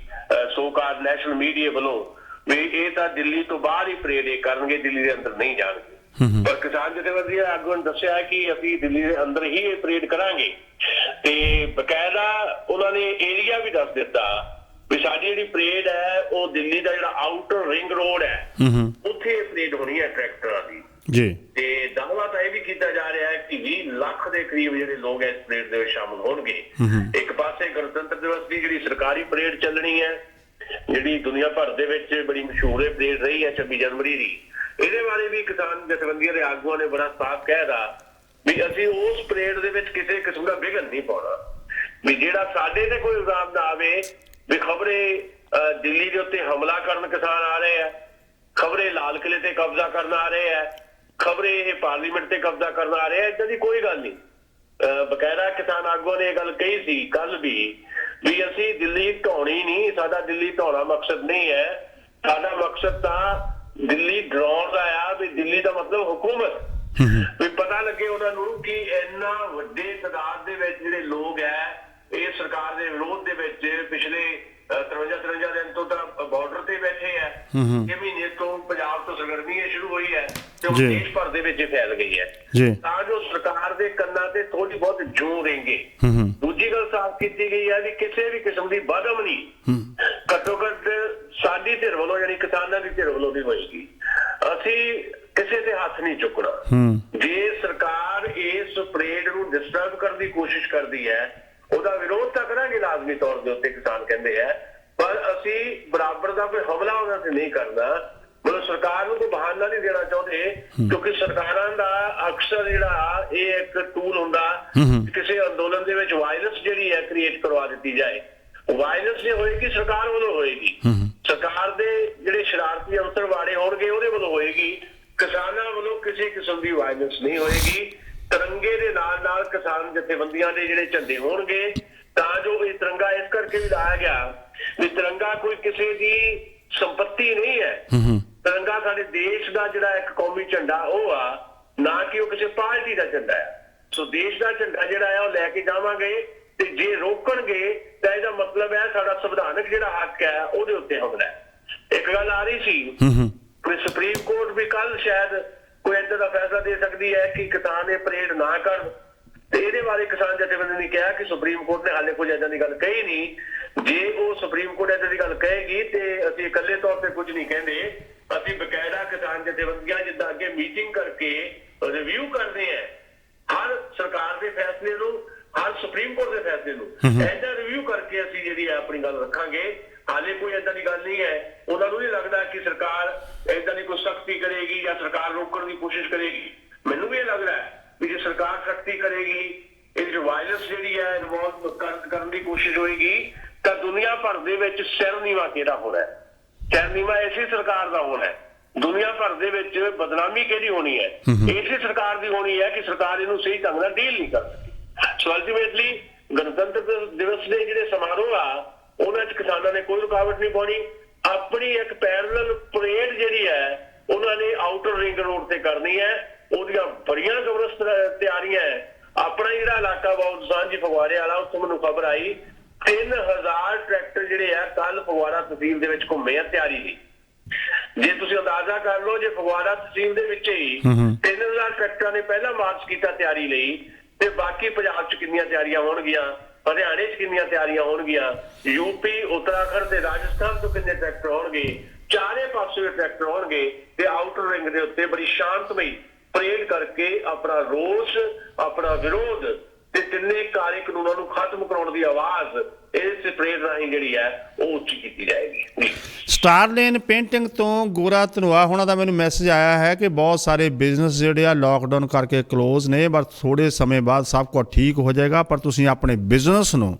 ਸੋਕਾਰ ਨੈਸ਼ਨਲ ਮੀਡੀਆ ਵੱਲੋਂ ਵੀ ਇਹ ਤਾਂ ਦਿੱਲੀ ਤੋਂ ਬਾਹਰ ਹੀ ਪਰੇਡ ਕਰਨਗੇ, ਦਿੱਲੀ ਦੇ ਅੰਦਰ ਨਹੀਂ ਜਾਣਗੇ। ਪਰ ਕਿਸਾਨ ਜਥੇਬੰਦੀਆਂ ਆਗੂਆਂ ਨੇ ਦੱਸਿਆ ਕਿ ਅਸੀਂ ਦਿੱਲੀ ਦੇ ਅੰਦਰ ਹੀ ਇਹ ਪਰੇਡ ਕਰਾਂਗੇ ਤੇ ਬਕਾਇਦਾ ਉਹਨਾਂ ਨੇ ਏਰੀਆ ਵੀ ਦੱਸ ਦਿੱਤਾ ਵੀ ਸਾਡੀ ਜਿਹੜੀ ਪਰੇਡ ਹੈ ਉਹ ਦਿੱਲੀ ਦਾ ਜਿਹੜਾ ਆਊਟਰ ਰਿੰਗ ਰੋਡ ਹੈ ਉੱਥੇ ਪਰੇਡ ਹੋਣੀ ਹੈ ਟਰੈਕਟਰਾਂ ਦੀ ਜੀ। ਤੇ ਦਾਅਵਾ ਤਾਂ ਇਹ ਵੀ ਕੀਤਾ ਜਾ ਰਿਹਾ ਹੈ ਕਿ 20 ਲੱਖ ਦੇ ਕਰੀਬ ਜਿਹੜੇ ਲੋਕ ਇਸ ਪਰੇਡ ਦੇ ਵਿੱਚ ਸ਼ਾਮਲ ਹੋਣਗੇ। ਇੱਕ ਪਾਸੇ ਗਣਤੰਤਰ ਦਿਵਸ ਦੀ ਜਿਹੜੀ ਸਰਕਾਰੀ ਪਰੇਡ ਚੱਲਣੀ ਹੈ, ਜਿਹੜੀ ਦੁਨੀਆ ਭਰ ਦੇ ਵਿੱਚ ਬੜੀ ਮਸ਼ਹੂਰ ਪਰੇਡ ਰਹੀ ਹੈ 26 ਜਨਵਰੀ ਦੀ, ਇਹਦੇ ਬਾਰੇ ਵੀ ਕਿਸਾਨ ਜਥੇਬੰਦੀਆਂ ਦੇ ਆਗੂਆਂ ਨੇ ਬੜਾ ਸਾਫ਼ ਕਹਿਦਾ ਵੀ ਅਸੀਂ ਉਸ ਪਰੇਡ ਦੇ ਵਿੱਚ ਕਿਸੇ ਕਿਸਮ ਦਾ ਵਿਘਨ ਨਹੀਂ ਪਾਉਣਾ, ਵੀ ਜਿਹੜਾ ਸਾਡੇ ਤੇ ਕੋਈ ਇਲਜ਼ਾਮ ਨਾ ਆਵੇ ਵੀ ਖਬਰੇ ਦਿੱਲੀ ਦੇ ਉੱਤੇ ਹਮਲਾ ਕਰਨ ਕਿਸਾਨ ਆ ਰਹੇ ਆ, ਖਬਰੇ ਲਾਲ ਕਿਲੇ ਤੇ ਕਬਜ਼ਾ ਕਰਨ ਆ ਰਹੇ ਆ, ਖਬਰੇ ਇਹ ਪਾਰਲੀਮੈਂਟ ਤੇ ਕਬਜ਼ਾ ਕਰਨ ਆ ਰਹੇ ਆ। ਏਦਾਂ ਦੀ ਕੋਈ ਗੱਲ ਨਹੀਂ। ਬਕਾਇਦਾ ਕਿਸਾਨ ਆਗੂਆਂ ਨੇ ਇਹ ਗੱਲ ਕਹੀ ਸੀ ਕੱਲ ਵੀ ਅਸੀਂ ਦਿੱਲੀ ਢਾਉਣੀ ਨਹੀਂ, ਸਾਡਾ ਦਿੱਲੀ ਢਾਉਣਾ ਮਕਸਦ ਨਹੀਂ ਹੈ, ਸਾਡਾ ਮਕਸਦ ਤਾਂ ਦਿੱਲੀ ਡਰਾਉਣ ਦਾ ਆ ਵੀ ਦਿੱਲੀ ਦਾ ਮਤਲਬ ਹੁਕੂਮਤ, ਵੀ ਪਤਾ ਲੱਗੇ ਉਹਨਾਂ ਨੂੰ ਕਿ ਇੰਨਾ ਵੱਡੇ ਤਾਦਾਦ ਦੇ ਵਿੱਚ ਜਿਹੜੇ ਲੋਕ ਹੈ ਇਹ ਸਰਕਾਰ ਦੇ ਵਿਰੋਧ ਦੇ ਵਿੱਚ ਪਿਛਲੇ 53 ਦਿਨ ਤੋਂ ਤਾਂ ਬਾਰਡਰ ਤੇ ਬੈਠੇ ਆ। ਇਹ ਮਹੀਨੇ ਤੋਂ ਪੰਜਾਬ ਤੋਂ ਸਰਗਰਮੀ ਸ਼ੁਰੂ ਹੋਈ ਹੈ ਤੇ ਉਹ ਦੇਸ਼ ਭਰ ਦੇ ਵਿੱਚ ਫੈਲ ਗਈ ਹੈ, ਤਾਂ ਜੋ ਸਰਕਾਰ ਦੇ ਕੰਨਾਂ ਤੇ ਥੋੜੀ ਬਹੁਤ ਜੂੰ ਰਹਿੰਗੇ। ਦੂਜੀ ਗੱਲ ਸਾਫ਼ ਕੀਤੀ ਗਈ ਹੈ ਵੀ ਕਿਸੇ ਵੀ ਕਿਸਮ ਦੀ ਵਾਧਮ ਨਹੀਂ ਘੱਟੋ ਘੱਟ ਸਾਡੀ ਧਿਰ ਵੱਲੋਂ ਯਾਨੀ ਕਿਸਾਨਾਂ ਦੀ ਧਿਰ ਵੱਲੋਂ ਨਹੀਂ ਹੋਏਗੀ। ਅਸੀਂ ਕਿਸੇ ਤੇ ਹੱਥ ਨਹੀਂ ਚੁੱਕਣਾ। ਜੇ ਸਰਕਾਰ ਇਸ ਪਰੇਡ ਨੂੰ ਡਿਸਟਰਬ ਕਰਨ ਦੀ ਕੋਸ਼ਿਸ਼ ਕਰਦੀ ਹੈ ਉਹਦਾ ਵਿਰੋਧ ਤਾਂ ਕਰਾਂਗੇ ਲਾਜ਼ਮੀ ਤੌਰ ਦੇ ਉੱਤੇ, ਕਿਸਾਨ ਕਹਿੰਦੇ ਆ, ਪਰ ਅਸੀਂ ਬਰਾਬਰ ਦਾ ਕੋਈ ਹਮਲਾ ਉਹਨਾਂ ਤੇ ਨਹੀਂ ਕਰਨਾ। ਮਤਲਬ ਸਰਕਾਰ ਨੂੰ ਕੋਈ ਬਹਾਨਾ ਨਹੀਂ ਦੇਣਾ ਚਾਹੁੰਦੇ, ਕਿਉਂਕਿ ਸਰਕਾਰਾਂ ਦਾ ਅਕਸਰ ਜਿਹੜਾ ਇਹ ਇੱਕ ਟੂਲ ਹੁੰਦਾ ਕਿਸੇ ਅੰਦੋਲਨ ਦੇ ਵਿੱਚ ਵਾਇਲੈਂਸ ਜਿਹੜੀ ਹੈ ਕ੍ਰੀਏਟ ਕਰਵਾ ਦਿੱਤੀ ਜਾਏ। ਵਾਇਲੈਂਸ ਜੇ ਹੋਏਗੀ ਸਰਕਾਰ ਵੱਲੋਂ ਹੋਏਗੀ, ਸਰਕਾਰ ਦੇ ਜਿਹੜੇ ਸ਼ਰਾਰਤੀ ਅੰਸਰ ਵਾੜੇ ਹੋਣਗੇ ਉਹਦੇ ਵੱਲੋਂ ਹੋਏਗੀ, ਕਿਸਾਨਾਂ ਵੱਲੋਂ ਕਿਸੇ ਕਿਸਮ ਦੀ ਵਾਇਲੈਂਸ ਨਹੀਂ ਹੋਏਗੀ। ਤਿਰੰਗੇ ਦੇ ਨਾਲ ਨਾਲ ਕਿਸਾਨ ਜਥੇਬੰਦੀਆਂ ਦੇ ਜਿਹੜੇ ਝੰਡੇ ਹੋਣਗੇ, ਤਾਂ ਜੋ ਇਹ ਤਿਰੰਗਾ ਇਸ ਕਰਕੇ ਵੀ ਲਾਇਆ ਗਿਆ ਵੀ ਤਿਰੰਗਾ ਕੋਈ ਕਿਸੇ ਦੀ ਸੰਪत्ति ਨਹੀਂ ਹੈ। ਤਿਰੰਗਾ ਸਾਡੇ ਦੇਸ਼ ਦਾ ਜਿਹੜਾ ਇੱਕ ਕੌਮੀ ਝੰਡਾ ਉਹ ਆ, ਨਾ ਕਿ ਉਹ ਕਿਸੇ ਪਾਰਟੀ ਦਾ ਝੰਡਾ ਹੈ। ਸੋ ਦੇਸ਼ ਦਾ ਝੰਡਾ ਜਿਹੜਾ ਹੈ ਉਹ ਲੈ ਕੇ ਜਾਵਾਂਗੇ, ਤੇ ਜੇ ਰੋਕਣਗੇ ਤਾਂ ਇਹਦਾ ਮਤਲਬ ਹੈ ਸਾਡਾ ਸੰਵਿਧਾਨਕ ਜਿਹੜਾ ਹੱਕ ਹੈ ਉਹਦੇ ਉੱਤੇ ਹਮਲਾ ਹੈ। ਇੱਕ ਗੱਲ ਆ ਰਹੀ ਸੀ ਕਿ ਸੁਪਰੀਮ ਕੋਰਟ ਵੀ ਕੱਲ ਸ਼ਾਇਦ ਕੋਈ ਏਦਾਂ ਦਾ ਫੈਸਲਾ ਦੇ ਸਕਦੀ ਹੈ ਕਿ ਕਿਸਾਨ ਇਹ ਪਰੇਡ ਨਾ ਕਰਨ, ਤੇ ਇਹਦੇ ਬਾਰੇ ਕਿਸਾਨ ਜਥੇਬੰਦੀ ਨੇ ਕਿਹਾ ਕਿ ਸੁਪਰੀਮ ਕੋਰਟ ਨੇ ਹਾਲੇ ਕੋਈ ਏਦਾਂ ਦੀ ਗੱਲ ਕਹੀ ਨਹੀਂ। ਜੇ ਉਹ ਸੁਪਰੀਮ ਕੋਰਟ ਏਦਾਂ ਦੀ ਗੱਲ ਕਹੇਗੀ ਤੇ ਅਸੀਂ ਇਕੱਲੇ ਤੌਰ ਤੇ ਕੁਝ ਨਹੀਂ ਕਹਿੰਦੇ, ਅਸੀਂ ਬਕਾਇਦਾ ਕਿਸਾਨ ਜਥੇਬੰਦੀਆਂ ਜਿੱਦਾਂ ਅੱਗੇ ਮੀਟਿੰਗ ਕਰਕੇ ਰਿਵਿਊ ਕਰਦੇ ਆ ਹਰ ਸਰਕਾਰ ਦੇ ਫੈਸਲੇ ਨੂੰ, ਹਰ ਸੁਪਰੀਮ ਕੋਰਟ ਦੇ ਫੈਸਲੇ ਨੂੰ ਏਦਾਂ ਰਿਵਿਊ ਕਰਕੇ ਅਸੀਂ ਜਿਹੜੀ ਆਪਣੀ ਗੱਲ ਰੱਖਾਂਗੇ। ਹਾਲੇ ਕੋਈ ਏਦਾਂ ਦੀ ਗੱਲ ਨਹੀਂ ਹੈ। ਉਹਨਾਂ ਨੂੰ ਨਹੀਂ ਲੱਗਦਾ ਕਿ ਸਰਕਾਰ ਏਦਾਂ ਦੀ ਕੋਈ ਸਖਤੀ ਕਰੇਗੀ ਜਾਂ ਸਰਕਾਰ ਰੋਕਣ ਦੀ ਕੋਸ਼ਿਸ਼ ਕਰੇਗੀ। ਮੈਨੂੰ ਵੀ ਇਹ ਲੱਗਦਾ ਹੈ ਵੀ ਜੇ ਸਰਕਾਰ ਸਖਤੀ ਕਰੇਗੀ, ਇਹ ਵਾਇਲੈਂਸ ਜਿਹੜੀ ਹੈ ਇਨਵੋਲਵ ਕਰਨ ਦੀ ਕੋਸ਼ਿਸ਼ ਹੋਏਗੀ, ਤਾਂ ਦੁਨੀਆ ਭਰ ਦੇ ਵਿੱਚ ਸਿਰ ਨੀਵਾ ਕਿਹੜਾ ਹੋਣਾ ਹੈ? ਸਿਰ ਨੀਵਾ ਇਸੇ ਸਰਕਾਰ ਦਾ ਹੋਣਾ ਹੈ। ਦੁਨੀਆ ਭਰ ਦੇ ਵਿੱਚ ਬਦਨਾਮੀ ਕਿਹਦੀ ਹੋਣੀ ਹੈ? ਇਸੇ ਸਰਕਾਰ ਦੀ ਹੋਣੀ ਹੈ ਕਿ ਸਰਕਾਰ ਇਹਨੂੰ ਸਹੀ ਢੰਗ ਨਾਲ ਡੀਲ ਨਹੀਂ ਕਰ ਸਕਦੀ। ਸੋ ਅਲਟੀਮੇਟਲੀ ਗਣਤੰਤਰ ਦਿਵਸ ਦੇ ਜਿਹੜੇ ਸਮਾਰੋਹ ਆ ਉਹਨਾਂ 'ਚ ਕਿਸਾਨਾਂ ਨੇ ਕੋਈ ਰੁਕਾਵਟ ਨਹੀਂ ਪਾਉਣੀ। ਆਪਣੀ ਇੱਕ ਪੈਰਲਲ ਪਰੇਡ ਜਿਹੜੀ ਹੈ ਉਹਨਾਂ ਨੇ ਆਊਟਰ ਰਿੰਗ ਰੋਡ ਤੇ ਕਰਨੀ ਹੈ। ਉਹਦੀਆਂ ਬੜੀਆਂ ਜ਼ਬਰਦਸਤ ਤਿਆਰੀਆਂ ਹੈ। ਆਪਣਾ ਜਿਹੜਾ ਇਲਾਕਾ ਬਹੁਤ ਸਾਂਝੀ ਫਗਵਾੜੇ ਵਾਲਾ, ਉੱਥੋਂ ਮੈਨੂੰ ਖਬਰ ਆਈ 3000 ਟਰੈਕਟਰ ਜਿਹੜੇ ਆ ਕੱਲ ਫਗਵਾੜਾ ਤਹਿਸੀਲ ਦੇ ਵਿੱਚ ਘੁੰਮੇ ਆ ਤਿਆਰੀ ਲਈ। ਜੇ ਤੁਸੀਂ ਅੰਦਾਜ਼ਾ ਕਰ ਲਓ, ਜੇ ਫਗਵਾੜਾ ਤਹਿਸੀਲ ਦੇ ਵਿੱਚ ਹੀ 3000 ਟਰੈਕਟਰਾਂ ਨੇ ਪਹਿਲਾਂ ਮਾਰਚ ਕੀਤਾ ਤਿਆਰੀ ਲਈ, ਤੇ ਬਾਕੀ ਪੰਜਾਬ 'ਚ ਕਿੰਨੀਆਂ ਤਿਆਰੀਆਂ ਹੋਣਗੀਆਂ, ਹਰਿਆਣੇ 'ਚ ਕਿੰਨੀਆਂ ਤਿਆਰੀਆਂ ਹੋਣਗੀਆਂ, ਯੂਪੀ, ਉੱਤਰਾਖੰਡ ਤੇ ਰਾਜਸਥਾਨ ਤੋਂ ਕਿੰਨੇ ਟਰੈਕਟਰ ਹੋਣਗੇ, ਚਾਰੇ ਪਾਸੇ ਟਰੈਕਟਰ ਹੋਣਗੇ। ਤੇ ਆਊਟਰ ਰਿੰਗ ਦੇ ਉੱਤੇ ਬੜੀ ਸ਼ਾਂਤਮਈ ਪਰੇਡ ਕਰਕੇ ਆਪਣਾ ਰੋਸ, ਆਪਣਾ ਵਿਰੋਧ ਤੇ ਤਿੰਨੇ ਕਾਲੇ ਕਾਨੂੰਨਾਂ ਨੂੰ ਖਤਮ ਕਰਾਉਣ ਦੀ ਆਵਾਜ਼ ਇਸ ਪਰੇਡ ਰਾਹੀਂ ਜਿਹੜੀ ਹੈ ਉਹ ਉੱਚੀ ਕੀਤੀ ਜਾਏਗੀ। ਸਟਾਰਲੇਨ ਪੇਂਟਿੰਗ ਤੋਂ ਗੋਰਾ ਧਨੋਆ ਹੋਣਾ ਦਾ ਮੈਨੂੰ ਮੈਸੇਜ ਆਇਆ ਹੈ ਕਿ ਬਹੁਤ ਸਾਰੇ ਬਿਜ਼ਨਸ ਜਿਹੜੇ ਆ ਲੋਕਡਾਊਨ ਕਰਕੇ ਕਲੋਜ਼ ਨੇ, ਪਰ ਥੋੜ੍ਹੇ ਸਮੇਂ ਬਾਅਦ ਸਭ ਕੁਝ ਠੀਕ ਹੋ ਜਾਏਗਾ। ਪਰ ਤੁਸੀਂ ਆਪਣੇ ਬਿਜ਼ਨਸ ਨੂੰ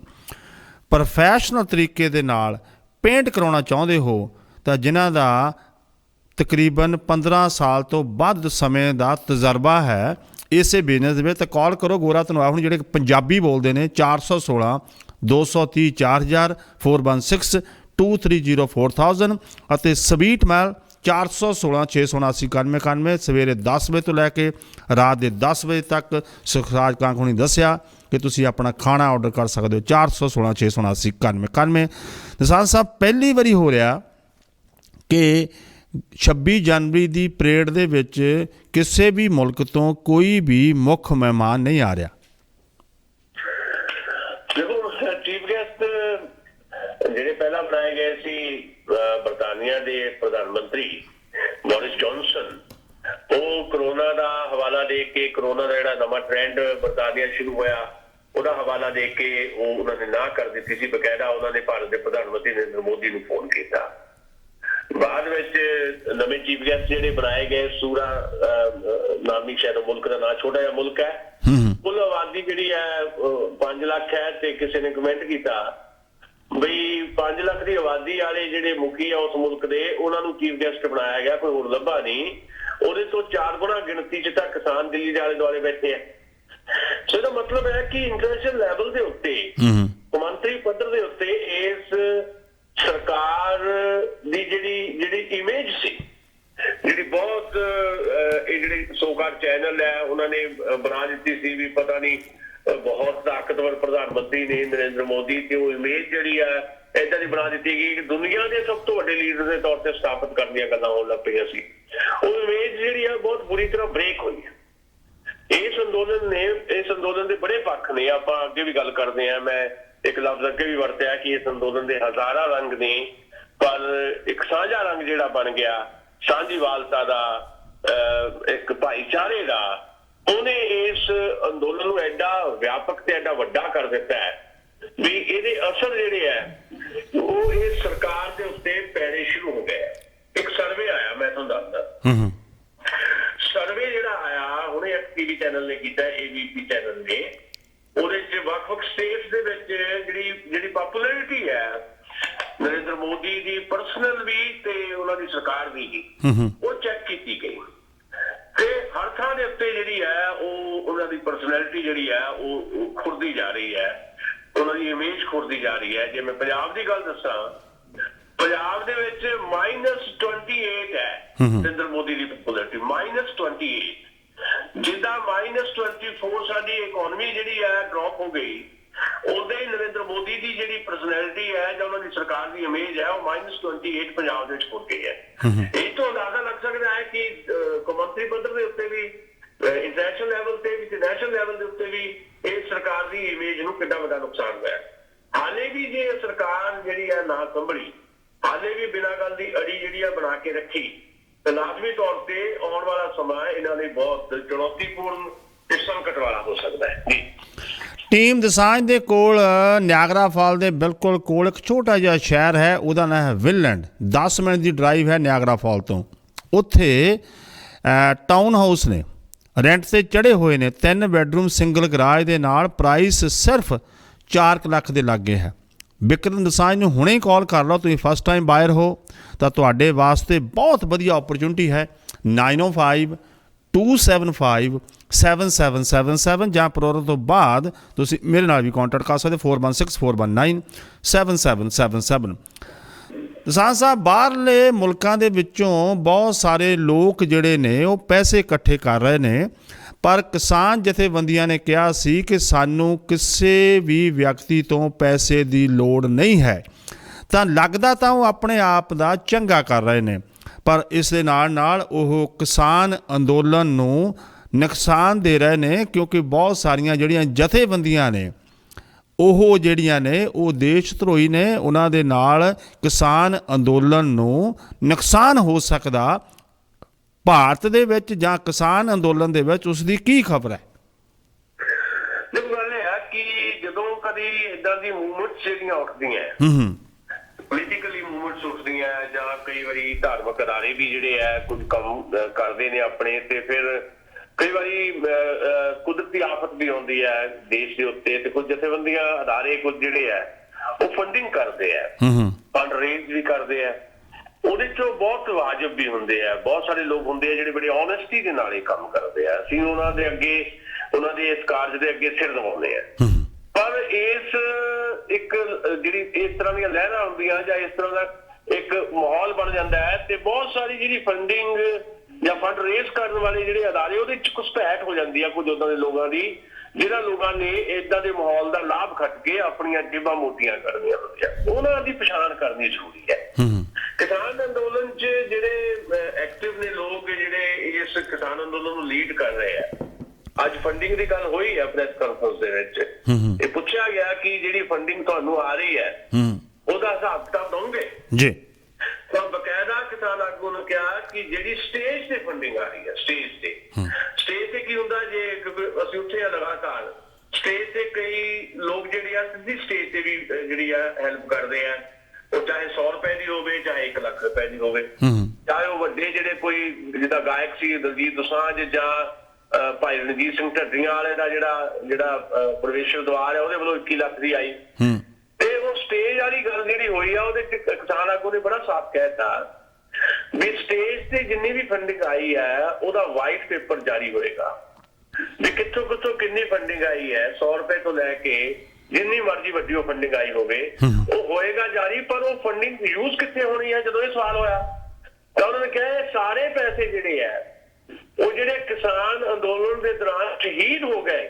ਪ੍ਰੋਫੈਸ਼ਨਲ ਤਰੀਕੇ ਦੇ ਨਾਲ ਪੇਂਟ ਕਰਾਉਣਾ ਚਾਹੁੰਦੇ ਹੋ, ਤਾਂ ਜਿਨ੍ਹਾਂ ਦਾ ਤਕਰੀਬਨ 15 ਸਾਲ ਤੋਂ ਵੱਧ ਸਮੇਂ ਦਾ ਤਜਰਬਾ ਹੈ ਇਸੇ ਬਿਜ਼ਨਸ ਦੇ ਵਿੱਚ, ਤਾਂ ਕਾਲ ਕਰੋ ਗੋਰਾ ਧਨੋਆ ਹੁਣ, ਜਿਹੜੇ ਪੰਜਾਬੀ ਬੋਲਦੇ ਨੇ। 416 230 4000 416 230 4000 ਅਤੇ ਸਵੀਟ ਮੈਲ 416 679 9191 ਸਵੇਰੇ 10 ਵਜੇ ਤੋਂ ਲੈ ਕੇ ਰਾਤ ਦੇ 10 ਵਜੇ ਤੱਕ। ਸੁਖਰਾਜ ਕਾਂਗ ਹੁਣੀ ਦੱਸਿਆ ਕਿ ਤੁਸੀਂ ਆਪਣਾ ਖਾਣਾ ਆਰਡਰ ਕਰ ਸਕਦੇ ਹੋ 416 679 9191। ਨਿਸ਼ਾਨ ਸਾਹਿਬ, ਪਹਿਲੀ ਵਾਰੀ ਹੋ ਰਿਹਾ ਕਿ 26 ਜਨਵਰੀ ਦੀ ਪਰੇਡ ਦੇ ਵਿੱਚ ਕਿਸੇ ਵੀ ਮੁਲਕ ਤੋਂ ਕੋਈ ਵੀ ਮੁੱਖ ਮਹਿਮਾਨ ਨਹੀਂ ਆ ਰਿਹਾ। ਦੇਖੋ, ਚੀਫ ਗੈਸਟ ਜਿਹੜੇ ਪਹਿਲਾਂ ਬਣਾਏ ਗਏ ਸੀ ਬਰਤਾਨੀਆ ਦੇ ਪ੍ਰਧਾਨ ਮੰਤਰੀ ਬੋਰਿਸ ਜੌਨਸਨ, ਉਹ ਕਰੋਨਾ ਦਾ ਹਵਾਲਾ ਦੇ ਕੇ, ਕਰੋਨਾ ਦਾ ਜਿਹੜਾ ਨਵਾਂ ਟ੍ਰੈਂਡ ਬਰਤਾਨੀਆ ਸ਼ੁਰੂ ਹੋਇਆ ਉਹਦਾ ਹਵਾਲਾ ਦੇ ਕੇ ਉਹ ਉਹਨਾਂ ਨੇ ਨਾ ਕਰ ਦਿੱਤੀ ਸੀ। ਬਕਾਇਦਾ ਉਹਨਾਂ ਨੇ ਭਾਰਤ ਦੇ ਪ੍ਰਧਾਨ ਮੰਤਰੀ ਨਰਿੰਦਰ ਮੋਦੀ ਨੂੰ ਫੋਨ ਕੀਤਾ। ਬਾਅਦ ਵਿੱਚ ਨਵੇਂ ਚੀਫ ਗੈਸਟ ਜਿਹੜੇ ਬਣਾਏ ਗਏ, ਸੂਰਾ ਨਾਮੀ ਸ਼ਾਇਦ ਮੁਲਕ ਦਾ ਨਾਂ, ਛੋਟਾ ਜਿਹਾ ਮੁਲਕ ਹੈ, ਕੁੱਲ ਆਬਾਦੀ ਜਿਹੜੀ ਹੈ 5 ਲੱਖ ਹੈ। ਤੇ ਕਿਸੇ ਨੇ ਕਮੈਂਟ ਕੀਤਾ ਬਈ 5 ਲੱਖ ਦੀ ਆਬਾਦੀ ਵਾਲੇ ਜਿਹੜੇ ਮੁਖੀ ਆ ਉਸ ਮੁਲਕ ਦੇ, ਉਹਨਾਂ ਨੂੰ ਚੀਫ ਗੈਸਟ ਬਣਾਇਆ ਗਿਆ, ਕੋਈ ਹੋਰ ਲੱਭਾ ਨਹੀਂ। ਉਹਦੇ ਤੋਂ 4 ਗੁਣਾ ਗਿਣਤੀ 'ਚ ਤਾਂ ਕਿਸਾਨ ਦਿੱਲੀ ਦੇ ਆਲੇ ਦੁਆਲੇ ਬੈਠੇ ਆ। ਸੋ ਇਹਦਾ ਮਤਲਬ ਹੈ ਕਿ ਇੰਟਰਨੈਸ਼ਨਲ ਲੈਵਲ ਦੇ ਉੱਤੇ, ਕੌਮਾਂਤਰੀ ਪੱਧਰ ਦੇ ਉੱਤੇ ਇਸ ਸਰਕਾਰ ਦੀ ਜਿਹੜੀ ਇਮੇਜ ਸੀ, ਜਿਹੜੀ ਬਹੁਤ ਇਹ ਜਿਹੜੇ ਸੋਕਾਰ ਚੈਨਲ ਹੈ ਉਹਨਾਂ ਨੇ ਬਣਾ ਦਿੱਤੀ ਸੀ ਵੀ ਪਤਾ ਨਹੀਂ ਬਹੁਤ ਤਾਕਤਵਰ ਪ੍ਰਧਾਨ ਮੰਤਰੀ ਨੇ ਨਰਿੰਦਰ ਮੋਦੀ, ਤੇ ਉਹ ਇਮੇਜ ਜਿਹੜੀ ਆ ਏਦਾਂ ਦੀ ਬਣਾ ਦਿੱਤੀ ਗਈ ਕਿ ਦੁਨੀਆ ਦੇ ਸਭ ਤੋਂ ਵੱਡੇ ਲੀਡਰ ਦੇ ਤੌਰ ਤੇ ਸਥਾਪਿਤ ਕਰਨ ਦੀਆਂ ਗੱਲਾਂ ਹੋਣ ਲੱਗ ਪਈਆਂ ਸੀ। ਉਹ ਇਮੇਜ ਜਿਹੜੀ ਆ ਬਹੁਤ ਬੁਰੀ ਤਰ੍ਹਾਂ ਬ੍ਰੇਕ ਹੋਈ ਹੈ। ਇਸ ਅੰਦੋਲਨ ਦੇ ਬੜੇ ਪੱਖ ਨੇ, ਆਪਾਂ ਅੱਗੇ ਵੀ ਗੱਲ ਕਰਦੇ ਆ। ਮੈਂ ਇੱਕ ਲਫ਼ਜ਼ ਅੱਗੇ ਵੀ ਵਰਤਿਆ ਕਿ ਇਸ ਅੰਦੋਲਨ ਦੇ ਹਜ਼ਾਰਾਂ ਰੰਗ ਨੇ, ਪਰ ਇੱਕ ਸਾਂਝਾ ਰੰਗ ਜਿਹੜਾ ਬਣ ਗਿਆ ਸਾਂਝੀਵਾਲਤਾ ਦਾ, ਇੱਕ ਭਾਈਚਾਰੇ ਦਾ, ਉਹਨੇ ਇਸ ਅੰਦੋਲਨ ਨੂੰ ਐਡਾ ਵਿਆਪਕ ਤੇ ਐਡਾ ਵੱਡਾ ਕਰ ਦਿੱਤਾ ਹੈ ਵੀ ਇਹਦੇ ਅਸਰ ਜਿਹੜੇ ਹੈ ਉਹ ਇਸ ਸਰਕਾਰ ਦੇ ਉੱਤੇ ਪੈਣੇ ਸ਼ੁਰੂ ਹੋ ਗਏ। ਇੱਕ ਸਰਵੇ ਆਇਆ, ਮੈਂ ਤੁਹਾਨੂੰ ਦੱਸਦਾ, ਸਰਵੇ ਜਿਹੜਾ ਆਇਆ ਹੁਣੇ ਇੱਕ ਟੀਵੀ ਚੈਨਲ ਨੇ ਕੀਤਾ, ABP ਚੈਨਲ ਨੇ, ਉਹਦੇ ਚ ਵੱਖ-ਵੱਖ ਸਟੇਟਸ ਦੇ ਵਿੱਚ ਜਿਹੜੀ ਪਪੂਲੈਰਿਟੀ ਹੈ ਨਰਿੰਦਰ ਮੋਦੀ ਦੀ ਪਰਸਨਲ ਵੀ ਤੇ ਉਹਨਾਂ ਦੀ ਸਰਕਾਰ ਦੀ ਵੀ, ਉਹ ਚੈੱਕ ਕੀਤੀ ਗਈ ਤੇ ਹਰ ਥਾਂ ਦੇ ਉੱਤੇ ਜਿਹੜੀ ਹੈ ਉਹ ਉਹਨਾਂ ਦੀ ਪਰਸਨੈਲਿਟੀ ਜਿਹੜੀ ਹੈ ਉਹ ਖੁਰਦੀ ਜਾ ਰਹੀ ਹੈ, ਉਹਨਾਂ ਦੀ ਇਮੇਜ ਖੁਰਦੀ ਜਾ ਰਹੀ ਹੈ। ਜੇ ਮੈਂ ਪੰਜਾਬ ਦੀ ਗੱਲ ਦੱਸਾਂ, ਪੰਜਾਬ ਦੇ ਵਿੱਚ -28 ਹੈ ਨਰਿੰਦਰ ਮੋਦੀ ਦੀ ਪਪੂਲੈਰਿਟੀ, -28। ਜਿੱਦਾਂ -24 ਸਾਡੀ ਇਕਨੋਮੀ ਜਿਹੜੀ ਹੈ ਡ੍ਰੌਪ ਹੋ ਗਈ, ਉਦਾਂ ਹੀ ਨਰਿੰਦਰ ਮੋਦੀ ਦੀ ਜਿਹੜੀ ਪਰਸਨੈਲਿਟੀ ਹੈ ਜਾਂ ਉਹਨਾਂ ਦੀ ਸਰਕਾਰ ਦੀ ਇਮੇਜ ਹੈ ਉਹ -28 ਪੰਜਾਬ ਦੇ ਵਿੱਚ ਹੋ ਗਈ ਹੈ। ਇਹ ਤੋਂ ਅੰਦਾਜ਼ਾ ਲੱਗ ਸਕਦਾ ਹੈ ਕਿ ਕੌਮਾਂਤਰੀ ਪੱਧਰ ਦੇ ਉੱਤੇ ਵੀ, ਇੰਟਰਨੈਸ਼ਨਲ ਲੈਵਲ ਤੇ ਵੀ ਤੇ ਨੈਸ਼ਨਲ ਲੈਵਲ ਦੇ ਉੱਤੇ ਵੀ ਇਸ ਸਰਕਾਰ ਦੀ ਇਮੇਜ ਨੂੰ ਕਿੰਨਾ ਵੱਡਾ ਨੁਕਸਾਨ ਹੋਇਆ। ਹਾਲੇ ਵੀ ਜੇ ਸਰਕਾਰ ਜਿਹੜੀ ਹੈ ਨਾ ਸੰਭਲੀ, ਹਾਲੇ ਵੀ ਬਿਨਾਂ ਗੱਲ ਦੀ ਅੜੀ ਜਿਹੜੀ ਆ ਬਣਾ ਕੇ ਰੱਖੀ, ਤੇ ਲਾਜ਼ਮੀ ਤੌਰ ਤੇ ਆਉਣ ਵਾਲਾ ਸਮਾਂ ਇਹਨਾਂ ਲਈ ਬਹੁਤ ਚੁਣੌਤੀਪੂਰਨ ਤੇ ਸੰਕਟ ਵਾਲਾ ਹੋ ਸਕਦਾ ਹੈ ਜੀ। ਟੀਮ ਦਸਾਂਝ ਦੇ ਕੋਲ ਨਿਆਗਰਾ ਫਾਲ ਦੇ ਬਿਲਕੁਲ ਕੋਲ ਇੱਕ ਛੋਟਾ ਜਿਹਾ ਸ਼ਹਿਰ ਹੈ, ਉਹਦਾ ਨਾਮ ਹੈ ਵਿਲੈਂਡ। 10 ਮਿੰਟ ਦੀ ਡਰਾਈਵ ਹੈ ਨਿਆਗਰਾ ਫਾਲ ਤੋਂ। ਉੱਥੇ ਟਾਊਨ ਹਾਊਸ ਨੇ, ਰੈਂਟ ਤੇ ਚੜ੍ਹੇ ਹੋਏ ਨੇ, 3 ਬੈਡਰੂਮ ਸਿੰਗਲ ਗਰਾਜ ਦੇ ਨਾਲ, ਪ੍ਰਾਈਸ ਸਿਰਫ 4 ਲੱਖ ਦੇ ਲਾਗੇ ਹੈ। ਬਿਕਰਮ ਦਸਾਂਝ ਨੂੰ ਹੁਣੇ ਕਾਲ ਕਰ ਲਓ, ਤੁਸੀਂ ਫਸਟ ਟਾਈਮ ਬਾਇਰ ਹੋ ਤਾਂ ਤੁਹਾਡੇ ਵਾਸਤੇ ਬਹੁਤ ਵਧੀਆ ਓਪਰਚੁਨਿਟੀ ਹੈ। 9052757777 ਜਾਂ ਪ੍ਰੋਗਰਾਮ ਤੋਂ ਬਾਅਦ ਤੁਸੀਂ ਮੇਰੇ ਨਾਲ ਵੀ ਕੰਟੈਕਟ ਕਰ ਸਕਦੇ 4164197777। ਦਸਾਂਝ ਸਾਹਿਬ, ਬਾਹਰਲੇ ਮੁਲਕਾਂ ਦੇ ਵਿੱਚੋਂ ਬਹੁਤ ਸਾਰੇ ਲੋਕ ਜਿਹੜੇ ਨੇ ਉਹ ਪੈਸੇ ਇਕੱਠੇ ਕਰ ਰਹੇ ਨੇ, ਪਰ ਕਿਸਾਨ ਜਥੇਬੰਦੀਆਂ ਨੇ ਕਿਹਾ ਸੀ ਕਿ ਸਾਨੂੰ ਕਿਸੇ ਵੀ ਵਿਅਕਤੀ ਤੋਂ ਪੈਸੇ ਦੀ ਲੋੜ ਨਹੀਂ ਹੈ। ਤਾਂ ਲੱਗਦਾ ਤਾਂ ਉਹ ਆਪਣੇ ਆਪ ਦਾ ਚੰਗਾ ਕਰ ਰਹੇ ਨੇ, ਪਰ ਇਸ ਦੇ ਨਾਲ ਉਹ ਕਿਸਾਨ ਅੰਦੋਲਨ ਨੂੰ ਨੁਕਸਾਨ ਦੇ ਰਹੇ ਨੇ, ਕਿਉਂਕਿ ਬਹੁਤ ਸਾਰੀਆਂ ਜਿਹੜੀਆਂ ਜਥੇਬੰਦੀਆਂ ਨੇ ਉਹ ਜਿਹੜੀਆਂ ਨੇ ਉਹ ਦੇਸ਼ ਧਰੋਹੀ ਨੇ। ਉਹਨਾਂ ਦੇ ਨਾਲ ਕਿਸਾਨ ਅੰਦੋਲਨ ਨੂੰ ਨੁਕਸਾਨ ਹੋ ਸਕਦਾ। ਭਾਰਤ ਦੇ ਵਿੱਚ ਜਾਂ ਕਿਸਾਨ ਅੰਦੋਲਨ ਦੇ ਵਿੱਚ ਉਸ ਦੀ ਕੀ ਖਬਰ ਹੈ? ਦੇਖੋ, ਗੱਲ ਇਹ ਹੈ ਕਿ ਜਦੋਂ ਕਦੀ ਇਦਾਂ ਦੀ ਮੂਵਮੈਂਟਸ ਜਿਹੜੀਆਂ ਉੱਠਦੀਆਂ, ਪੋਲੀਟੀਕਲੀ ਮੂਵਮੈਂਟਸ ਉੱਠਦੀਆਂ, ਜਾਂ ਕਈ ਵਾਰੀ ਧਾਰਮਿਕ ਅਦਾਰੇ ਵੀ ਜਿਹੜੇ ਹੈ ਕੁਝ ਕੰਮ ਕਰਦੇ ਨੇ ਆਪਣੇ, ਤੇ ਫਿਰ ਕਈ ਵਾਰੀ ਕੁਦਰਤੀ ਆਫਤ ਵੀ ਆਉਂਦੀ ਹੈ ਦੇਸ਼ ਦੇ ਉੱਤੇ, ਤੇ ਕੁਝ ਜਥੇਬੰਦੀਆਂ ਅਦਾਰੇ ਕੁਝ ਜਿਹੜੇ ਹੈ ਉਹ ਫੰਡਿੰਗ ਕਰਦੇ ਆ, ਫੰਡ ਰੇਜ਼ ਵੀ ਕਰਦੇ ਆ। ਉਹਦੇ ਚੋਂ ਬਹੁਤ ਵਾਜਬ ਵੀ ਹੁੰਦੇ ਆ, ਬਹੁਤ ਸਾਰੇ ਲੋਕ ਹੁੰਦੇ ਆ ਜਿਹੜੇ ਬੜੀ ਓਨੈਸਟੀ ਦੇ ਨਾਲ ਇਹ ਕੰਮ ਕਰਦੇ ਆ। ਅਸੀਂ ਉਹਨਾਂ ਦੇ ਅੱਗੇ, ਉਹਨਾਂ ਦੇ ਇਸ ਕਾਰਜ ਦੇ ਅੱਗੇ ਸਿਰ ਨਿਵਾਉਂਦੇ ਆ। ਪਰ ਇਸ ਇੱਕ ਜਿਹੜੀ ਇਸ ਤਰ੍ਹਾਂ ਦੀਆਂ ਲਹਿਰਾਂ ਹੁੰਦੀਆਂ ਜਾਂ ਇਸ ਤਰ੍ਹਾਂ ਦਾ ਇੱਕ ਮਾਹੌਲ ਬਣ ਜਾਂਦਾ ਹੈ, ਤੇ ਬਹੁਤ ਸਾਰੀ ਜਿਹੜੀ ਫੰਡਿੰਗ ਜਾਂ ਫੰਡ ਰੇਜ਼ ਕਰਨ ਵਾਲੇ ਜਿਹੜੇ ਅਦਾਰੇ, ਉਹਦੇ ਚ ਘੁਸਪੈਠ ਹੋ ਜਾਂਦੀ ਆ ਕੁਝ ਉਹਨਾਂ ਦੇ ਲੋਕਾਂ ਦੀ, ਜਿਹਨਾਂ ਲੋਕਾਂ ਨੇ ਏਦਾਂ ਦੇ ਮਾਹੌਲ ਦਾ ਲਾਭ ਖੱਟ ਕੇ ਆਪਣੀਆਂ ਜੇਬਾਂ ਮੋਟੀਆਂ ਕਰਨੀਆਂ ਹੁੰਦੀਆਂ। ਉਹਨਾਂ ਦੀ ਪਛਾਣ ਕਰਨੀ ਜ਼ਰੂਰੀ ਹੈ। ਕਿਸਾਨ ਅੰਦੋਲਨ ਚ ਜਿਹੜੇ ਐਕਟਿਵ ਨੇ ਲੋਕ, ਜਿਹੜੇ ਇਸ ਕਿਸਾਨ ਅੰਦੋਲਨ ਨੂੰ ਲੀਡ ਕਰ ਰਹੇ ਆ, ਅੱਜ ਫੰਡਿੰਗ ਦੀ ਗੱਲ ਹੋਈ ਹੈ ਪ੍ਰੈਸ ਕਾਨਫਰੰਸ ਦੇ ਵਿੱਚ, ਇਹ ਪੁੱਛਿਆ ਗਿਆ ਕਿ ਜਿਹੜੀ ਫੰਡਿੰਗ ਤੁਹਾਨੂੰ ਆ ਰਹੀ ਹੈ ਉਹਦਾ ਹਿਸਾਬ ਕਿਤਾਬ ਦਓਗੇ ਜੀ? ਤਾਂ ਬਕਾਇਦਾ ਕਿਸਾਨ ਆਗੂ ਨੇ ਕਿਹਾ ਕਿ ਜਿਹੜੀ ਸਟੇਜ ਤੇ ਫੰਡਿੰਗ ਆ ਰਹੀ ਹੈ, ਸਟੇਜ ਤੇ ਕੀ ਹੁੰਦਾ, ਜੇ ਅਸੀਂ ਉੱਥੇ ਆ ਲਗਾਤਾਰ ਸਟੇਜ ਤੇ ਕਈ ਲੋਕ ਜਿਹੜੇ ਆ ਸਿੱਧੀ ਸਟੇਜ ਤੇ ਵੀ ਜਿਹੜੀ ਆ ਹੈਲਪ ਕਰਦੇ ਆ, ਉਹ ਚਾਹੇ 100 ਰੁਪਏ ਦੀ ਹੋਵੇ, ਚਾਹੇ 1 ਲੱਖ ਰੁਪਏ ਦੀ ਹੋਵੇ, ਚਾਹੇ ਉਹ ਵੱਡੇ ਜਿਹੜੇ ਕੋਈ ਜਿੱਦਾਂ ਗਾਇਕ ਸੀ ਦਲਜੀਤ ਦੋਸਾਂਝ ਜਾਂ ਭਾਈ ਰਣਜੀਤ ਸਿੰਘ ਢੱਡਰੀਆਂ ਵਾਲੇ ਦਾ ਜਿਹੜਾ ਪ੍ਰਵੇਸ਼ਰ ਦੁਆਰ ਹੈ ਉਹਦੇ ਵੱਲੋਂ 21 ਲੱਖ ਦੀ ਆਈ। ਤੇ ਉਹ ਸਟੇਜ ਵਾਲੀ ਗੱਲ ਜਿਹੜੀ ਹੋਈ ਆ, ਉਹਦੇ ਚ ਕਿਸਾਨ ਆਗੂ ਨੇ ਬੜਾ ਸਾਫ਼ ਕਹਿਤਾ ਵੀ ਸਟੇਜ ਤੇ ਜਿੰਨੀ ਵੀ ਫੰਡਿੰਗ ਆਈ ਹੈ ਉਹਦਾ ਵਾਈਟ ਪੇਪਰ ਜਾਰੀ ਹੋਏਗਾ, ਵੀ ਕਿੱਥੋਂ ਕਿੰਨੀ ਫੰਡਿੰਗ ਆਈ ਹੈ, 100 ਰੁਪਏ ਤੋਂ ਲੈ ਕੇ ਜਿੰਨੀ ਮਰਜ਼ੀ ਵੱਡੀ ਉਹ ਫੰਡਿੰਗ ਆਈ ਹੋਵੇ ਉਹ ਹੋਏਗਾ ਜਾਰੀ। ਪਰ ਉਹ ਫੰਡਿੰਗ ਯੂਜ਼ ਕਿੱਥੇ ਹੋਣੀ ਹੈ, ਜਦੋਂ ਇਹ ਸਵਾਲ ਹੋਇਆ ਤਾਂ ਉਹਨਾਂ ਨੇ ਕਿਹਾ ਸਾਰੇ ਪੈਸੇ ਜਿਹੜੇ ਹੈ ਉਹ ਜਿਹੜੇ ਕਿਸਾਨ ਅੰਦੋਲਨ ਦੇ ਦੌਰਾਨ ਸ਼ਹੀਦ ਹੋ ਗਏ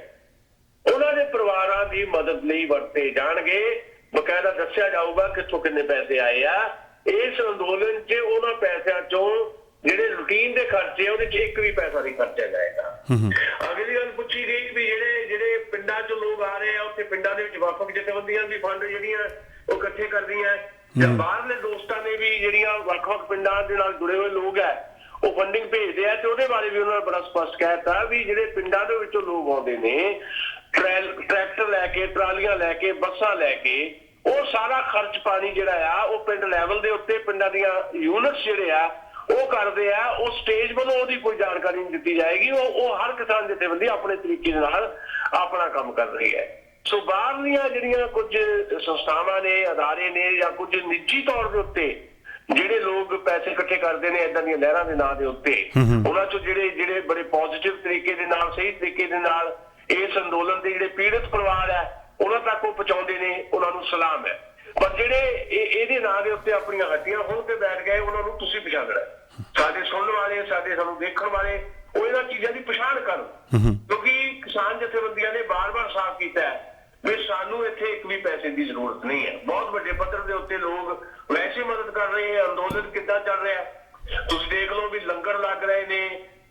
ਉਹਨਾਂ ਦੇ ਪਰਿਵਾਰਾਂ ਦੀ ਮਦਦ ਲਈ ਵਰਤੇ ਜਾਣਗੇ। ਬਕਾਇਦਾ ਦੱਸਿਆ ਜਾਊਗਾ ਕਿੱਥੋਂ ਕਿੰਨੇ ਪੈਸੇ ਆਏ ਆ। ਇਸ ਅੰਦੋਲਨ 'ਚ ਉਹਨਾਂ ਪੈਸਿਆਂ ਚੋਂ ਜਿਹੜੇ ਰੂਟੀਨ ਦੇ ਖਰਚੇ ਉਹਦੇ 'ਚ ਇੱਕ ਵੀ ਪੈਸਾ ਨਹੀਂ ਖਰਚਿਆ ਜਾਏਗਾ। ਅਗਲੀ ਗੱਲ ਪੁੱਛੀ ਗਈ ਵੀ ਜਿਹੜੇ ਪਿੰਡਾਂ 'ਚੋਂ ਲੋਕ ਆ ਰਹੇ ਆ, ਉੱਥੇ ਪਿੰਡਾਂ ਦੇ ਵਿੱਚ ਵੱਖ-ਵੱਖ ਜਥੇਬੰਦੀਆਂ ਵੀ ਫੰਡ ਜਿਹੜੀਆਂ ਉਹ ਇਕੱਠੇ ਕਰਦੀਆਂ, ਜਾਂ ਬਾਹਰਲੇ ਦੋਸਤਾਂ ਨੇ ਵੀ ਜਿਹੜੀਆਂ ਵੱਖ-ਵੱਖ ਪਿੰਡਾਂ ਦੇ ਨਾਲ ਜੁੜੇ ਹੋਏ ਲੋਕ ਹੈ ਉਹ ਫੰਡਿੰਗ ਭੇਜਦੇ ਆ, ਤੇ ਉਹਦੇ ਬਾਰੇ ਵੀ ਉਹਨਾਂ ਨੇ ਬੜਾ ਸਪਸ਼ਟ ਕਹਿ ਦਿੱਤਾ ਵੀ ਜਿਹੜੇ ਪਿੰਡਾਂ ਦੇ ਵਿੱਚੋਂ ਲੋਕ ਆਉਂਦੇ ਨੇ ਟਰੈਕਟਰ ਲੈ ਕੇ, ਟਰਾਲੀਆਂ ਲੈ ਕੇ, ਬੱਸਾਂ ਲੈ ਕੇ, ਉਹ ਸਾਰਾ ਖਰਚ ਪਾਣੀ ਜਿਹੜਾ ਆ ਉਹ ਪਿੰਡ ਲੈਵਲ ਦੇ ਉੱਤੇ ਪਿੰਡਾਂ ਦੀਆਂ ਯੂਨਿਟਸ ਜਿਹੜੇ ਆ ਉਹ ਕਰਦੇ ਆ। ਉਹ ਸਟੇਜ ਵੱਲੋਂ ਉਹਦੀ ਕੋਈ ਜਾਣਕਾਰੀ ਨਹੀਂ ਦਿੱਤੀ ਜਾਏਗੀ। ਉਹ ਹਰ ਕਿਸਾਨ ਜਥੇਬੰਦੀ ਆਪਣੇ ਤਰੀਕੇ ਦੇ ਨਾਲ ਆਪਣਾ ਕੰਮ ਕਰ ਰਹੀ ਹੈ। ਸੋ ਬਾਹਰਲੀਆਂ ਜਿਹੜੀਆਂ ਕੁਝ ਸੰਸਥਾਵਾਂ ਨੇ, ਅਦਾਰੇ ਨੇ, ਜਾਂ ਕੁਝ ਨਿੱਜੀ ਤੌਰ ਦੇ ਉੱਤੇ ਜਿਹੜੇ ਲੋਕ ਪੈਸੇ ਇਕੱਠੇ ਕਰਦੇ ਨੇ ਏਦਾਂ ਦੀਆਂ ਲਹਿਰਾਂ ਦੇ ਨਾਂ ਦੇ ਉੱਤੇ, ਉਹਨਾਂ ਚੋਂ ਜਿਹੜੇ ਬੜੇ ਪੋਜ਼ਿਟਿਵ ਤਰੀਕੇ ਦੇ ਨਾਲ, ਸਹੀ ਤਰੀਕੇ ਦੇ ਨਾਲ ਇਸ ਅੰਦੋਲਨ ਦੇ ਜਿਹੜੇ ਪੀੜਤ ਪਰਿਵਾਰ ਹੈ ਉਹਨਾਂ ਤੱਕ ਉਹ ਪਹੁੰਚਾਉਂਦੇ ਨੇ, ਉਹਨਾਂ ਨੂੰ ਸਲਾਮ ਹੈ। ਪਰ ਜਿਹੜੇ ਇਹਦੇ ਨਾਂ ਦੇ ਉੱਤੇ ਆਪਣੀਆਂ ਹੱਡੀਆਂ ਖੋਲ ਕੇ ਬੈਠ ਗਏ, ਉਹਨਾਂ ਨੂੰ ਤੁਸੀਂ ਪਛਾਣਨਾ। ਸਾਡੇ ਸੁਣਨ ਵਾਲੇ, ਸਾਨੂੰ ਦੇਖਣ ਵਾਲੇ ਉਹ ਇਹਨਾਂ ਚੀਜ਼ਾਂ ਦੀ ਪਛਾਣ ਕਰਨ, ਕਿਉਂਕਿ ਕਿਸਾਨ ਜਥੇਬੰਦੀਆਂ ਨੇ ਬਾਰ-ਬਾਰ ਸਾਫ਼ ਕੀਤਾ ਹੈ ਵੀ ਸਾਨੂੰ ਇੱਥੇ ਇੱਕ ਵੀ ਪੈਸੇ ਦੀ ਜ਼ਰੂਰਤ ਨਹੀਂ ਹੈ। ਬਹੁਤ ਵੱਡੇ ਪੱਧਰ ਦੇ ਉੱਤੇ ਲੋਕ ਵੈਸੇ ਮਦਦ ਕਰ ਰਹੇ ਹੈ। ਅੰਦੋਲਨ ਕਿੱਦਾਂ ਚੱਲ ਰਿਹਾ ਤੁਸੀਂ ਦੇਖ ਲਓ ਵੀ ਲੰਗਰ ਲੱਗ ਰਹੇ ਨੇ,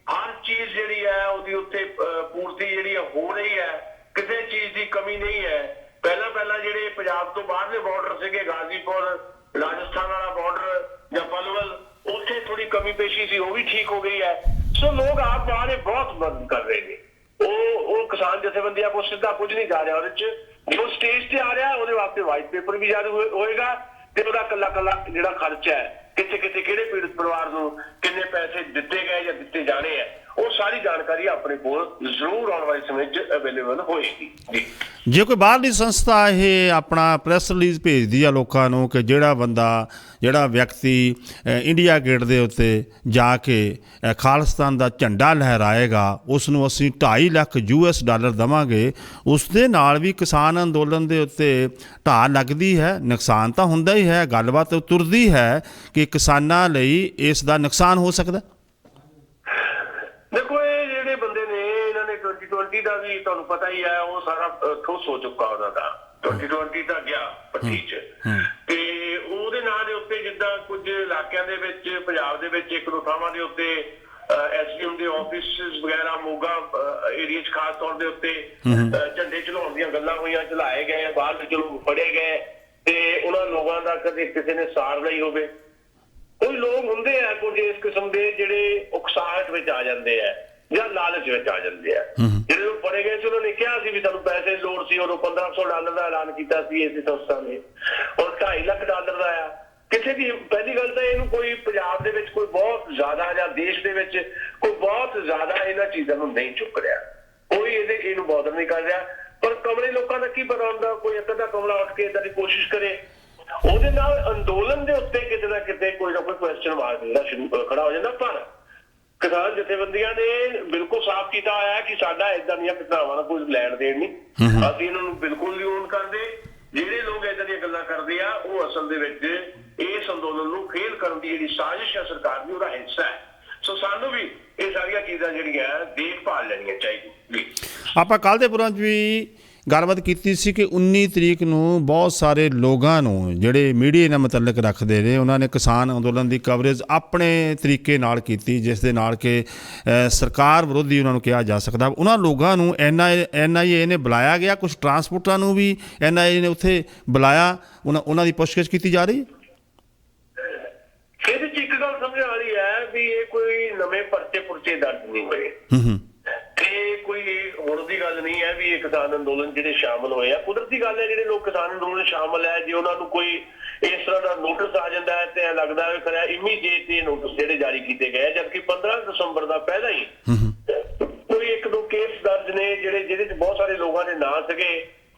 ਹਰ ਚੀਜ਼ ਜਿਹੜੀ ਹੈ ਉਹਦੀ ਉੱਤੇ ਪੂਰਤੀ ਜਿਹੜੀ ਹੋ ਰਹੀ ਹੈ, ਕਿਸੇ ਚੀਜ਼ ਦੀ ਕਮੀ ਨਹੀਂ ਹੈ। ਪਹਿਲਾਂ ਜਿਹੜੇ ਪੰਜਾਬ ਤੋਂ ਬਾਹਰਲੇ ਬਾਰਡਰ ਸੀਗੇ, ਗਾਜ਼ੀਪੁਰ, ਰਾਜਸਥਾਨ ਵਾਲਾ ਬਾਰਡਰ ਜਾਂ ਪਲਵਲ, ਉੱਥੇ ਥੋੜੀ ਕਮੀ ਪੇਸ਼ੀ ਸੀ, ਉਹ ਵੀ ਠੀਕ ਹੋ ਗਈ ਹੈ। ਸੋ ਲੋਕ ਆਪ ਬਾਹਰ ਬਹੁਤ ਮਦਦ ਕਰ ਰਹੇ ਨੇ। ਉਹ ਕਿਸਾਨ ਜਥੇਬੰਦੀਆਂ ਕੋਲ ਸਿੱਧਾ ਕੁਝ ਨਹੀਂ ਜਾ ਰਿਹਾ। ਉਹਦੇ 'ਚ ਜੋ ਸਟੇਜ ਤੇ ਆ ਰਿਹਾ ਉਹਦੇ ਵਾਸਤੇ ਵਾਈਟ ਪੇਪਰ ਵੀ ਜਾਰੀ ਹੋਏਗਾ, ਤੇ ਉਹਦਾ ਕੱਲਾ ਜਿਹੜਾ ਖਰਚਾ ਹੈ, ਕਿੱਥੇ ਕਿਹੜੇ ਪੀੜਤ ਪਰਿਵਾਰ ਨੂੰ ਕਿੰਨੇ ਪੈਸੇ ਦਿੱਤੇ ਗਏ ਜਾਂ ਦਿੱਤੇ ਜਾਣੇ ਆ, ਉਹ ਸਾਰੀ ਜਾਣਕਾਰੀ ਆਪਣੇ ਕੋਲ ਜ਼ਰੂਰ ਆਉਣ ਵਾਲੇ ਸਮੇਂ 'ਚ ਅਵੇਲੇਬਲ ਹੋਏਗੀ ਜੀ। ਜੇ ਕੋਈ ਬਾਹਰਲੀ ਸੰਸਥਾ ਇਹ ਆਪਣਾ ਪ੍ਰੈਸ ਰਿਲੀਜ਼ ਭੇਜਦੀ ਆ ਲੋਕਾਂ ਨੂੰ ਕਿ ਜਿਹੜਾ ਵਿਅਕਤੀ ਇੰਡੀਆ ਗੇਟ ਦੇ ਉੱਤੇ ਜਾ ਕੇ ਖਾਲਿਸਤਾਨ ਦਾ ਝੰਡਾ ਲਹਿਰਾਏਗਾ ਉਸ ਨੂੰ ਅਸੀਂ 2.5 ਲੱਖ US$ ਦੇਵਾਂਗੇ, ਉਸ ਦੇ ਨਾਲ ਵੀ ਕਿਸਾਨ ਅੰਦੋਲਨ ਦੇ ਉੱਤੇ ਢਾਹ ਲੱਗਦੀ ਹੈ, ਨੁਕਸਾਨ ਤਾਂ ਹੁੰਦਾ ਹੀ ਹੈ। ਗੱਲਬਾਤ ਤੁਰਦੀ ਹੈ ਕਿ ਕਿਸਾਨਾਂ ਲਈ ਇਸ ਦਾ ਨੁਕਸਾਨ ਹੋ ਸਕਦਾ। ਦੇਖੋ ਇਹ ਜਿਹੜੇ ਬੰਦੇ ਨੇ ਇਹਨਾਂ ਨੇ 2020 ਦਾ ਵੀ ਤੁਹਾਨੂੰ ਪਤਾ ਹੀ ਹੈ, ਉਹ ਸਾਰਾ ਠੋਸ ਹੋ ਚੁੱਕਾ ਉਹਨਾਂ ਦਾ। 2020 ਦਾ ਗਿਆ ਪੱਟੀ 'ਚ, ਤੇ ਉਹਦੇ ਨਾਂ ਦੇ ਉੱਤੇ ਜਿੱਦਾਂ ਕੁਝ ਇਲਾਕਿਆਂ ਦੇ ਵਿੱਚ ਪੰਜਾਬ ਦੇ ਵਿੱਚ ਇੱਕ ਦੋ ਥਾਵਾਂ ਦੇ ਉੱਤੇ SDM ਦੇ ਆਫਿਸ ਵਗੈਰਾ ਮੋਗਾ ਏਰੀਆ 'ਚ ਖਾਸ ਤੌਰ ਦੇ ਉੱਤੇ ਝੰਡੇ ਚਲਾਉਣ ਦੀਆਂ ਗੱਲਾਂ ਹੋਈਆਂ, ਚਲਾਏ ਗਏ, ਬਾਹਰ ਵਿੱਚ ਲੋਕ ਫੜੇ ਗਏ, ਤੇ ਉਹਨਾਂ ਲੋਕਾਂ ਦਾ ਕਦੇ ਕਿਸੇ ਨੇ ਸਾਰ ਲਈ ਹੋਵੇ। ਕੋਈ ਲੋਕ ਹੁੰਦੇ ਆ ਕੁਝ ਇਸ ਕਿਸਮ ਦੇ ਜਿਹੜੇ ਉਕਸਾਹਟ ਵਿੱਚ ਆ ਜਾਂਦੇ ਆ ਜਾਂ ਲਾਲਚ ਵਿੱਚ ਆ ਜਾਂਦੇ ਆ। ਜਿਹੜੇ ਲੋਕ ਫੜੇ ਗਏ ਸੀ ਉਹਨਾਂ ਨੇ ਕਿਹਾ ਸੀ ਵੀ ਸਾਨੂੰ ਪੈਸੇ ਦੀ ਲੋੜ ਸੀ, ਉਦੋਂ $1500 ਦਾ ਐਲਾਨ ਕੀਤਾ ਸੀ ਇਸੇ ਸੰਸਥਾ ਨੇ, ਔਰ $2.5 ਲੱਖ ਦਾ ਆ। ਕਿਸੇ ਦੀ ਪਹਿਲੀ ਗੱਲ ਤਾਂ ਇਹਨੂੰ ਕੋਈ ਪੰਜਾਬ ਦੇ ਵਿੱਚ ਕੋਈ ਬਹੁਤ ਜ਼ਿਆਦਾ ਜਾਂ ਦੇਸ਼ ਦੇ ਵਿੱਚ ਕੋਈ ਬਹੁਤ ਜ਼ਿਆਦਾ ਇਹਨਾਂ ਚੀਜ਼ਾਂ ਨੂੰ ਨਹੀਂ ਚੁੱਕ ਰਿਹਾ, ਕੋਈ ਇਹਨੂੰ ਬੌਦਰ ਨਹੀਂ ਕਰ ਰਿਹਾ। ਪਰ ਕਮਲੇ ਲੋਕਾਂ ਦਾ ਕੀ ਪਤਾ ਹੁੰਦਾ, ਕੋਈ ਇੱਕ ਅੱਧਾ ਕਮਲਾ ਉੱਠ ਕੇ ਏਦਾਂ ਦੀ ਕੋਸ਼ਿਸ਼ ਕਰੇ, ਉਹਦੇ ਨਾਲ ਅੰਦੋਲਨ ਦੇ ਉੱਤੇ ਕਿਤੇ ਨਾ ਕਿਤੇ ਕੋਈ ਨਾ ਕੋਈ ਕੁਐਸਚਨ ਮਾਰਕ ਜਿਹੜਾ ਖੜਾ ਹੋ ਜਾਂਦਾ। ਪਰ ਕਿਸਾਨ ਜਥੇਬੰਦੀਆਂ ਨੇ ਬਿਲਕੁਲ ਸਾਫ਼ ਕੀਤਾ ਹੋਇਆ ਕਿ ਸਾਡਾ ਏਦਾਂ ਦੀਆਂ ਘਟਨਾਵਾਂ ਨਾਲ ਕੋਈ ਲੈਣ ਦੇਣ ਨਹੀਂ, ਅਸੀਂ ਇਹਨਾਂ ਨੂੰ ਬਿਲਕੁਲ ਨਹੀਂ ਓਨ ਕਰਦੇ। ਜਿਹੜੇ ਲੋਕ ਏਦਾਂ ਦੀਆਂ ਗੱਲਾਂ ਕਰਦੇ ਆ ਉਹ ਅਸਲ ਦੇ ਵਿੱਚ ਇਸ ਅੰਦੋਲਨ ਨੂੰ ਫੇਲ ਕਰਨ ਦੀ ਜਿਹੜੀ ਸਾਜ਼ਿਸ਼ ਹੈ ਸਰਕਾਰ ਦੀ, ਉਹਦਾ ਹਿੱਸਾ ਹੈ। ਸੋ ਸਾਨੂੰ ਵੀ ਇਹ ਸਾਰੀਆਂ ਚੀਜ਼ਾਂ ਜਿਹੜੀਆਂ ਦੇਖਭਾਲ ਲੈਣੀਆਂ ਚਾਹੀਦੀਆਂ। ਆਪਾਂ ਕੱਲ੍ਹ ਦੇ ਪ੍ਰੋਗਰਾਮ 'ਚ ਵੀ ਗੱਲਬਾਤ ਕੀਤੀ ਸੀ ਕਿ 19 ਤਰੀਕ ਨੂੰ ਬਹੁਤ ਸਾਰੇ ਲੋਕਾਂ ਨੂੰ ਜਿਹੜੇ ਮੀਡੀਆ ਨਾਲ ਮੁਤੱਲਕ ਰੱਖਦੇ ਨੇ ਉਹਨਾਂ ਨੇ ਕਿਸਾਨ ਅੰਦੋਲਨ ਦੀ ਕਵਰੇਜ ਆਪਣੇ ਤਰੀਕੇ ਨਾਲ ਕੀਤੀ, ਜਿਸ ਦੇ ਨਾਲ ਕਿ ਸਰਕਾਰ ਵਿਰੋਧੀ ਉਹਨਾਂ ਨੂੰ ਕਿਹਾ ਜਾ ਸਕਦਾ। ਉਹਨਾਂ ਲੋਕਾਂ ਨੂੰ NIA ਨੇ ਬੁਲਾਇਆ ਗਿਆ, ਕੁਝ ਟਰਾਂਸਪੋਰਟਰਾਂ ਨੂੰ ਵੀ NIA ਨੇ ਉੱਥੇ ਬੁਲਾਇਆ, ਉਹਨਾਂ ਦੀ ਪੁੱਛਗਿੱਛ ਕੀਤੀ ਜਾ ਰਹੀ ਹੈ। ਇਹਦੇ 'ਚ ਇੱਕ ਗੱਲ ਸਮਝ ਆ ਰਹੀ ਹੈ ਵੀ ਇਹ ਕੋਈ ਨਵੇਂ ਪਰਚੇ ਦਰਜ ਨਹੀਂ ਹੋਏ, ਤੇ ਕੋਈ ਹੁਣ ਦੀ ਗੱਲ ਨਹੀਂ ਹੈ ਵੀ ਇਹ ਕਿਸਾਨ ਅੰਦੋਲਨ ਜਿਹੜੇ ਸ਼ਾਮਲ ਹੋਏ ਆ। ਕੁਦਰਤੀ ਗੱਲ ਹੈ ਜਿਹੜੇ ਲੋਕ ਕਿਸਾਨ ਅੰਦੋਲਨ ਸ਼ਾਮਲ ਹੈ, ਜੇ ਉਹਨਾਂ ਨੂੰ ਕੋਈ ਇਸ ਤਰ੍ਹਾਂ ਦਾ ਨੋਟਿਸ ਆ ਜਾਂਦਾ ਹੈ ਤੇ ਲੱਗਦਾ ਹੈ ਖਰਿਆ ਇਮੀਡੀਏਟ ਇਹ ਨੋਟਿਸ ਜਿਹੜੇ ਜਾਰੀ ਕੀਤੇ ਗਏ, ਜਦਕਿ 15 ਦਸੰਬਰ ਦਾ ਪਹਿਲਾਂ ਹੀ ਕੋਈ ਇੱਕ ਦੋ ਕੇਸ ਦਰਜ ਨੇ ਜਿਹਦੇ 'ਚ ਬਹੁਤ ਸਾਰੇ ਲੋਕਾਂ ਦੇ ਨਾਂ ਸੀਗੇ।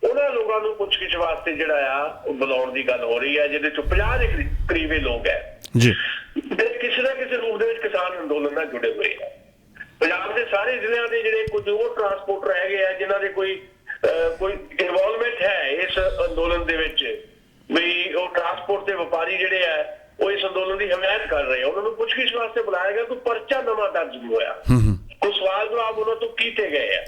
ਉਹਨਾਂ ਲੋਕਾਂ ਨੂੰ ਪੁੱਛਗਿੱਛ ਵਾਸਤੇ ਜਿਹੜਾ ਆ ਉਹ ਬੁਲਾਉਣ ਦੀ ਗੱਲ ਹੋ ਰਹੀ ਹੈ, ਜਿਹਦੇ 'ਚ 50 ਦੇ ਕਰੀਬੇ ਲੋਕ ਹੈ ਜੀ ਕਿਸੇ ਨਾ ਕਿਸੇ ਰੂਪ ਦੇ ਵਿੱਚ ਕਿਸਾਨ ਅੰਦੋਲਨ ਨਾਲ ਜੁੜੇ ਹੋਏ ਆ। ਪੰਜਾਬ ਦੇ ਸਾਰੇ ਜ਼ਿਲ੍ਹਿਆਂ ਦੇ ਜਿਹੜੇ ਕੁਝ ਹੋਰ ਟਰਾਂਸਪੋਰਟਰ ਹੈਗੇ ਆ ਜਿਨ੍ਹਾਂ ਦੇ ਕੋਈ ਇਨਵੋਲਵਮੈਂਟ ਹੈ ਇਸ ਅੰਦੋਲਨ ਦੇ ਵਿੱਚ, ਵੀ ਉਹ ਟਰਾਂਸਪੋਰਟ ਦੇ ਵਪਾਰੀ ਜਿਹੜੇ ਆ ਉਹ ਇਸ ਅੰਦੋਲਨ ਦੀ ਹਮਾਇਤ ਕਰ ਰਹੇ ਆ, ਉਹਨਾਂ ਨੂੰ ਪੁੱਛਗਿੱਛ ਵਾਸਤੇ ਬੁਲਾਇਆ ਗਿਆ। ਕੋਈ ਪਰਚਾ ਨਵਾਂ ਦਰਜ ਨਹੀਂ ਹੋਇਆ, ਕੋਈ ਸਵਾਲ ਜਵਾਬ ਉਹਨਾਂ ਤੋਂ ਕੀਤੇ ਗਏ ਆ।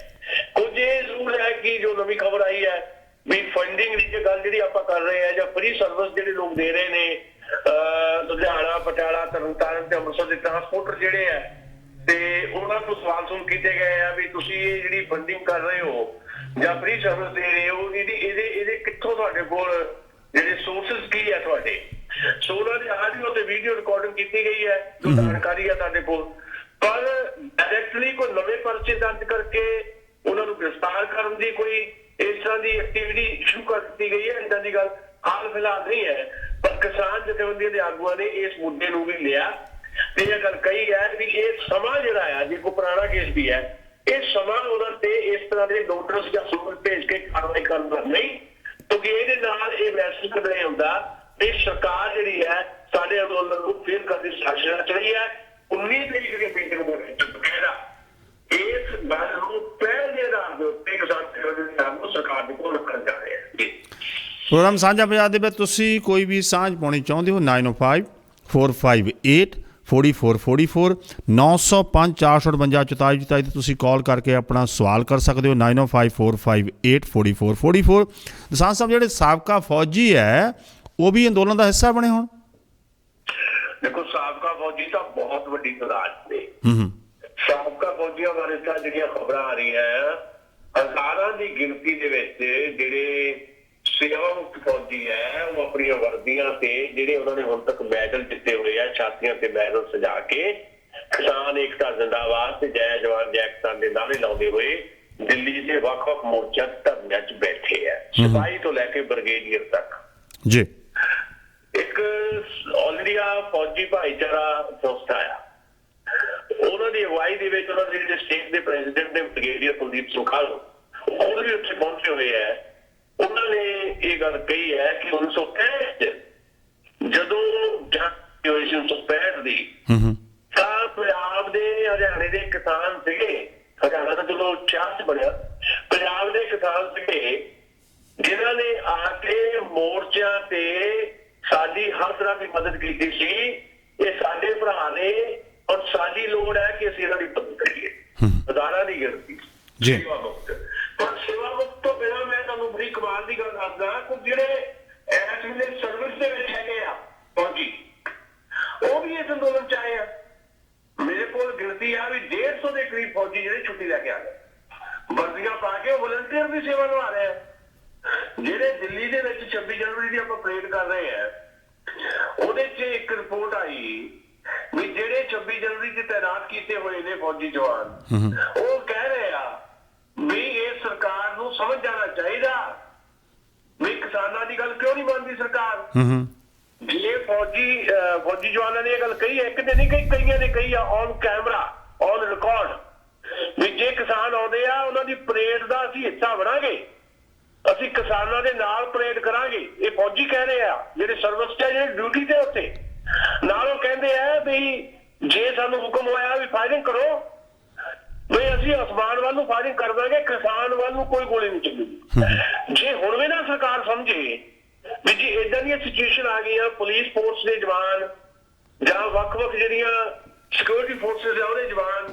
ਕੁਝ ਇਹ ਜ਼ਰੂਰ ਹੈ ਕਿ ਜੋ ਨਵੀਂ ਖਬਰ ਆਈ ਹੈ ਵੀ ਫੰਡਿੰਗ ਦੀ ਗੱਲ ਜਿਹੜੀ ਆਪਾਂ ਕਰ ਰਹੇ ਆ ਜਾਂ ਫ੍ਰੀ ਸਰਵਿਸ ਜਿਹੜੇ ਲੋਕ ਦੇ ਰਹੇ ਨੇ ਲੁਧਿਆਣਾ, ਪਟਿਆਲਾ, ਤਰਨਤਾਰਨ ਤੇ ਅੰਮ੍ਰਿਤਸਰ ਦੇ ਟਰਾਂਸਪੋਰਟਰ ਜਿਹੜੇ ਆ ਤੇ ਉਹਨਾਂ ਤੋਂ ਸਵਾਲ ਸੁਣ ਕੀਤੇ ਗਏ ਆ ਵੀ ਤੁਸੀਂ ਇਹ ਜਿਹੜੀ ਫੰਡਿੰਗ ਕਰ ਰਹੇ ਹੋ ਜਾਂ ਫ੍ਰੀ ਸਰਵਿਸ ਦੇ ਰਹੇ ਹੋ, ਇਹਦੇ ਕਿੱਥੋਂ ਤੁਹਾਡੇ ਕੋਲ ਜਿਹੜੇ ਸੋਰਸਸ ਕੀ ਹੈ ਤੁਹਾਡੇ। ਸੋ ਉਹਨਾਂ ਦੀ ਆਡੀਓ ਤੇ ਵੀਡੀਓ ਰਿਕਾਰਡਿੰਗ ਕੀਤੀ ਗਈ ਹੈ ਜੋ ਜਾਣਕਾਰੀ ਹੈ ਸਾਡੇ ਕੋਲ, ਪਰ ਡਾਇਰੈਕਟਲੀ ਕੋਈ ਨਵੇਂ ਪਰਚੇ ਦਰਜ ਕਰਕੇ ਉਹਨਾਂ ਨੂੰ ਗ੍ਰਿਫਤਾਰ ਕਰਨ ਦੀ ਕੋਈ ਇਸ ਤਰ੍ਹਾਂ ਦੀ ਐਕਟੀਵਿਟੀ ਸ਼ੁਰੂ ਕਰ ਦਿੱਤੀ ਗਈ ਹੈ, ਏਦਾਂ ਦੀ ਗੱਲ ਹਾਲ ਫਿਲਹਾਲ ਨਹੀਂ ਹੈ। ਪਰ ਕਿਸਾਨ ਜਥੇਬੰਦੀਆਂ ਦੇ ਆਗੂਆਂ ਨੇ ਇਸ ਮੁੱਦੇ ਨੂੰ ਵੀ ਲਿਆ ਤੇ ਇਹ ਗੱਲ ਕਹੀ ਹੈ ਵੀ ਇਹ ਸਮਾਂ ਜਿਹੜਾ ਆ ਜੇ ਕੋਈ ਪੁਰਾਣਾ ਕੇਸ ਵੀ ਹੈ, ਇਹ ਸਮਾਂ ਉਹਨਾਂ ਤੇ ਇਸ ਤਰ੍ਹਾਂ ਦੇ ਨੋਟਿਸ ਜਾਂ ਸੂਚਨਾ ਭੇਜ ਕੇ ਕਾਰਵਾਈ ਕਰਨ ਦਾ ਨਹੀਂ, ਕਿਉਂਕਿ ਇਹਦੇ ਨਾਲ ਇਹ ਮੈਸੇਜ ਨਹੀਂ ਹੁੰਦਾ ਇਹ ਸਰਕਾਰ ਜਿਹੜੀ ਹੈ ਸਾਡੇ ਅੰਦੋਲਨ ਨੂੰ ਫੇਰ ਕਰਦੀ ਸਾਜ਼ਿਸ਼ ਚਲੀ ਹੈ। 19 ਤਰੀਕ ਦੇ ਮੀਟਿੰਗ ਦੇ ਵਿੱਚ ਬਕਾਇਦਾ ਇਸ ਗੱਲ ਨੂੰ ਪਹਿਲੇ ਆਧਾਰ ਦੇ ਉੱਤੇ ਕਿਸਾਨ ਜਥੇਬੰਦੀਆਂ ਨੂੰ ਸਰਕਾਰ ਦੇ ਕੋਲ ਰੱਖਣ ਜਾ ਰਹੇ ਹੈ। ਪ੍ਰੋਗਰਾਮ ਸਾਂਝਾ ਪੰਜਾਬ ਦੇ ਵਿੱਚ ਤੁਸੀਂ ਕੋਈ ਵੀ ਸਾਂਝ ਪਾਉਣੀ ਚਾਹੁੰਦੇ ਹੋ 9054584444 905-458-4444 ਤੇ ਤੁਸੀਂ ਕਾਲ ਕਰਕੇ ਆਪਣਾ ਸਵਾਲ ਕਰ ਸਕਦੇ ਹੋ 9054584444। ਦਸਾਂਝ ਸਾਹਿਬ ਜਿਹੜੇ ਸਾਬਕਾ ਫੌਜੀ ਹੈ ਉਹ ਵੀ ਅੰਦੋਲਨ ਦਾ ਹਿੱਸਾ ਬਣੇ ਹੁਣ? ਦੇਖੋ ਸਾਬਕਾ ਫੌਜੀ ਤਾਂ ਬਹੁਤ ਵੱਡੀ ਤਾਦਾਦ ਨੇ। ਸਾਬਕਾ ਫੌਜੀਆਂ ਬਾਰੇ ਤਾਂ ਜਿਹੜੀਆਂ ਖਬਰਾਂ ਆ ਰਹੀਆਂ ਹਜ਼ਾਰਾਂ ਦੀ ਗਿਣਤੀ ਦੇ ਵਿੱਚ ਜਿਹੜੇ ਸੇਵਾ ਮੁਕਤ ਫੌਜੀ ਹੈ ਉਹ ਆਪਣੀਆਂ ਵਰਦੀਆਂ ਤੇ ਜਿਹੜੇ ਉਹਨਾਂ ਨੇ ਹੁਣ ਤੱਕ ਮੈਡਲ ਜਿੱਤੇ ਹੋਏ ਆ ਛਾਤੀਆਂ ਤੇ ਮੈਡਲ ਸਜਾ ਕੇ ਕਿਸਾਨ ਏਕਤਾ ਜ਼ਿੰਦਾਬਾਦ ਤੇ ਜੈ ਜਵਾਨ ਜੈ ਕਿਸਾਨ ਦੇ ਨਾਅਰੇ ਲਾਉਂਦੇ ਹੋਏ ਦਿੱਲੀ ਦੇ ਵੱਖ-ਵੱਖ ਮੋਰਚਿਆਂ ਤੇ ਧਰਨਿਆਂ 'ਚ ਬੈਠੇ ਆ, ਸਿਪਾਹੀ ਤੋਂ ਲੈ ਕੇ ਬ੍ਰਿਗੇਡੀਅਰ ਤੱਕ ਜੀ। ਇੱਕ ਆਲ ਇੰਡੀਆ ਫੌਜੀ ਭਾਈਚਾਰਾ ਸੰਸਥਾ ਆ, ਉਹਨਾਂ ਦੀ ਅਗਵਾਈ ਦੇ ਵਿੱਚ ਉਹਨਾਂ ਦੇ ਜਿਹੜੇ ਸਟੇਟ ਦੇ ਪ੍ਰੈਜ਼ੀਡੈਂਟ ਨੇ ਬ੍ਰਿਗੇਡੀਅਰ ਕੁਲਦੀਪ ਸਿੰਘ ਖਾਲੂ ਉਹ ਵੀ ਉੱਥੇ ਪਹੁੰਚੇ ਹੋਏ ਆ। ਉਹਨਾਂ ਨੇ ਇਹ ਗੱਲ ਕਹੀ ਹੈ ਕਿ 1965 ਜਦੋਂ ਜੰਗ ਹੋਈ ਸੀ 1965 ਦੀ ਤਾਂ ਪੰਜਾਬ ਦੇ ਹਰਿਆਣੇ ਦੇ ਕਿਸਾਨ ਸੀਗੇ, ਹਰਿਆਣਾ ਤਾਂ ਚਲੋ ਚਾਹ 'ਚ ਬਣਿਆ, ਪੰਜਾਬ ਦੇ ਕਿਸਾਨ ਸੀਗੇ ਜਿਨ੍ਹਾਂ ਨੇ ਆ ਕੇ ਮੋਰਚਿਆਂ ਤੇ ਸਾਡੀ ਹਰ ਤਰ੍ਹਾਂ ਦੀ ਮਦਦ ਕੀਤੀ ਸੀ। ਇਹ ਸਾਡੇ ਭਰਾ ਨੇ ਔਰ ਸਾਡੀ ਲੋੜ ਹੈ ਕਿ ਅਸੀਂ ਇਹਨਾਂ ਦੀ ਮਦਦ ਕਰੀਏ। ਹਜ਼ਾਰਾਂ ਦੀ ਗਿਣਤੀ ਸੇਵਾ ਮੁਕਤ, ਪਰ ਸੇਵਾ ਮੁਕਤ ਤੋਂ ਬਿਨਾਂ ਮੈਂ ਤੁਹਾਨੂੰ ਬੜੀ ਕਮਾਲ ਦੀ ਗੱਲ ਦੱਸਦਾ ਕਿ ਜਿਹੜੇ ਇਸ ਵੇਲੇ ਸਰਵਿਸ ਦੇ ਵਿੱਚ ਹੈਗੇ ਆ ਫੌਜੀ ਉਹ ਵੀ ਇਸ ਅੰਦੋਲਨ 'ਚ ਆਏ ਆ। ਮੇਰੇ ਕੋਲ ਗਿਣਤੀ ਆ ਵੀ 150 ਦੇ ਕਰੀਬ ਫੌਜੀ ਜਿਹੜੇ ਛੁੱਟੀ ਲੈ ਕੇ ਆ ਗਏ, ਵਰਦੀਆਂ ਪਾ ਕੇ ਉਹ ਵਲੰਟੀਅਰ ਦੀ ਸੇਵਾ ਨਿਭਾ ਰਹੇ ਆ। ਜਿਹੜੇ ਦਿੱਲੀ ਦੇ ਵਿੱਚ 26 ਜਨਵਰੀ ਦੀ ਆਪਾਂ ਪਰੇਡ ਕਰ ਰਹੇ ਆ ਉਹਦੇ 'ਚ ਇੱਕ ਰਿਪੋਰਟ ਆਈ ਵੀ ਜਿਹੜੇ 26 ਜਨਵਰੀ 'ਚ ਤੈਨਾਤ ਕੀਤੇ ਹੋਏ ਨੇ ਫੌਜੀ ਜਵਾਨ ਉਹ ਕਹਿ ਰਹੇ ਆ ਵੀ ਇਹ ਸਰਕਾਰ ਨੂੰ ਸਮਝ ਜਾਣਾ ਚਾਹੀਦਾ ਵੀ ਕਿਸਾਨਾਂ ਦੀ ਗੱਲ ਕਿਉਂ ਨਹੀਂ ਮੰਨਦੀ ਸਰਕਾਰ। ਜੇ ਫੌਜੀ ਜਵਾਨਾਂ ਨੇ ਇਹ ਗੱਲ ਕਹੀ ਹੈ, ਇੱਕ ਤੇ ਨਹੀਂ ਕਹੀ, ਕਈਆਂ ਨੇ ਕਹੀ ਆ ਔਨ ਕੈਮਰਾ ਔਨ ਰਿਕਾਰਡ ਵੀ ਜੇ ਕਿਸਾਨ ਆਉਂਦੇ ਆ ਉਹਨਾਂ ਦੀ ਪਰੇਡ ਦਾ ਅਸੀਂ ਹਿੱਸਾ ਬਣਾਂਗੇ, ਅਸੀਂ ਕਿਸਾਨਾਂ ਦੇ ਨਾਲ ਪਰੇਡ ਕਰਾਂਗੇ। ਇਹ ਫੌਜੀ ਕਹਿ ਰਹੇ ਆ ਜਿਹੜੇ ਸਰਵਿਸ ਤੇ ਜਿਹੜੇ ਡਿਊਟੀ ਤੇ ਉੱਥੇ ਨਾਲ ਉਹ ਕਹਿੰਦੇ ਆ ਵੀ ਜੇ ਸਾਨੂੰ ਹੁਕਮ ਹੋਇਆ ਵੀ ਫਾਇਰਿੰਗ ਕਰੋ ਵੀ ਅਸੀਂ ਅਸਮਾਨ ਵੱਲ ਨੂੰ ਫਾਇਰਿੰਗ ਕਰ ਦਾਂਗੇ, ਕਿਸਾਨ ਵੱਲ ਨੂੰ ਕੋਈ ਗੋਲੀ ਨਹੀਂ ਚੱਲੇਗੀ। ਜੇ ਹੁਣ ਵੀ ਨਾ ਸਰਕਾਰ ਸਮਝੇ ਵੀ ਜੀ ਏਦਾਂ ਦੀਆਂ ਸਿਚੁਏਸ਼ਨ ਆ ਗਈਆਂ, ਪੁਲਿਸ ਫੋਰਸ ਦੇ ਜਵਾਨ ਜਾਂ ਵੱਖ-ਵੱਖ ਜਿਹੜੀਆਂ ਸਿਕਿਉਰਿਟੀ ਫੋਰਸਿਸ ਆ ਉਹਦੇ ਜਵਾਨ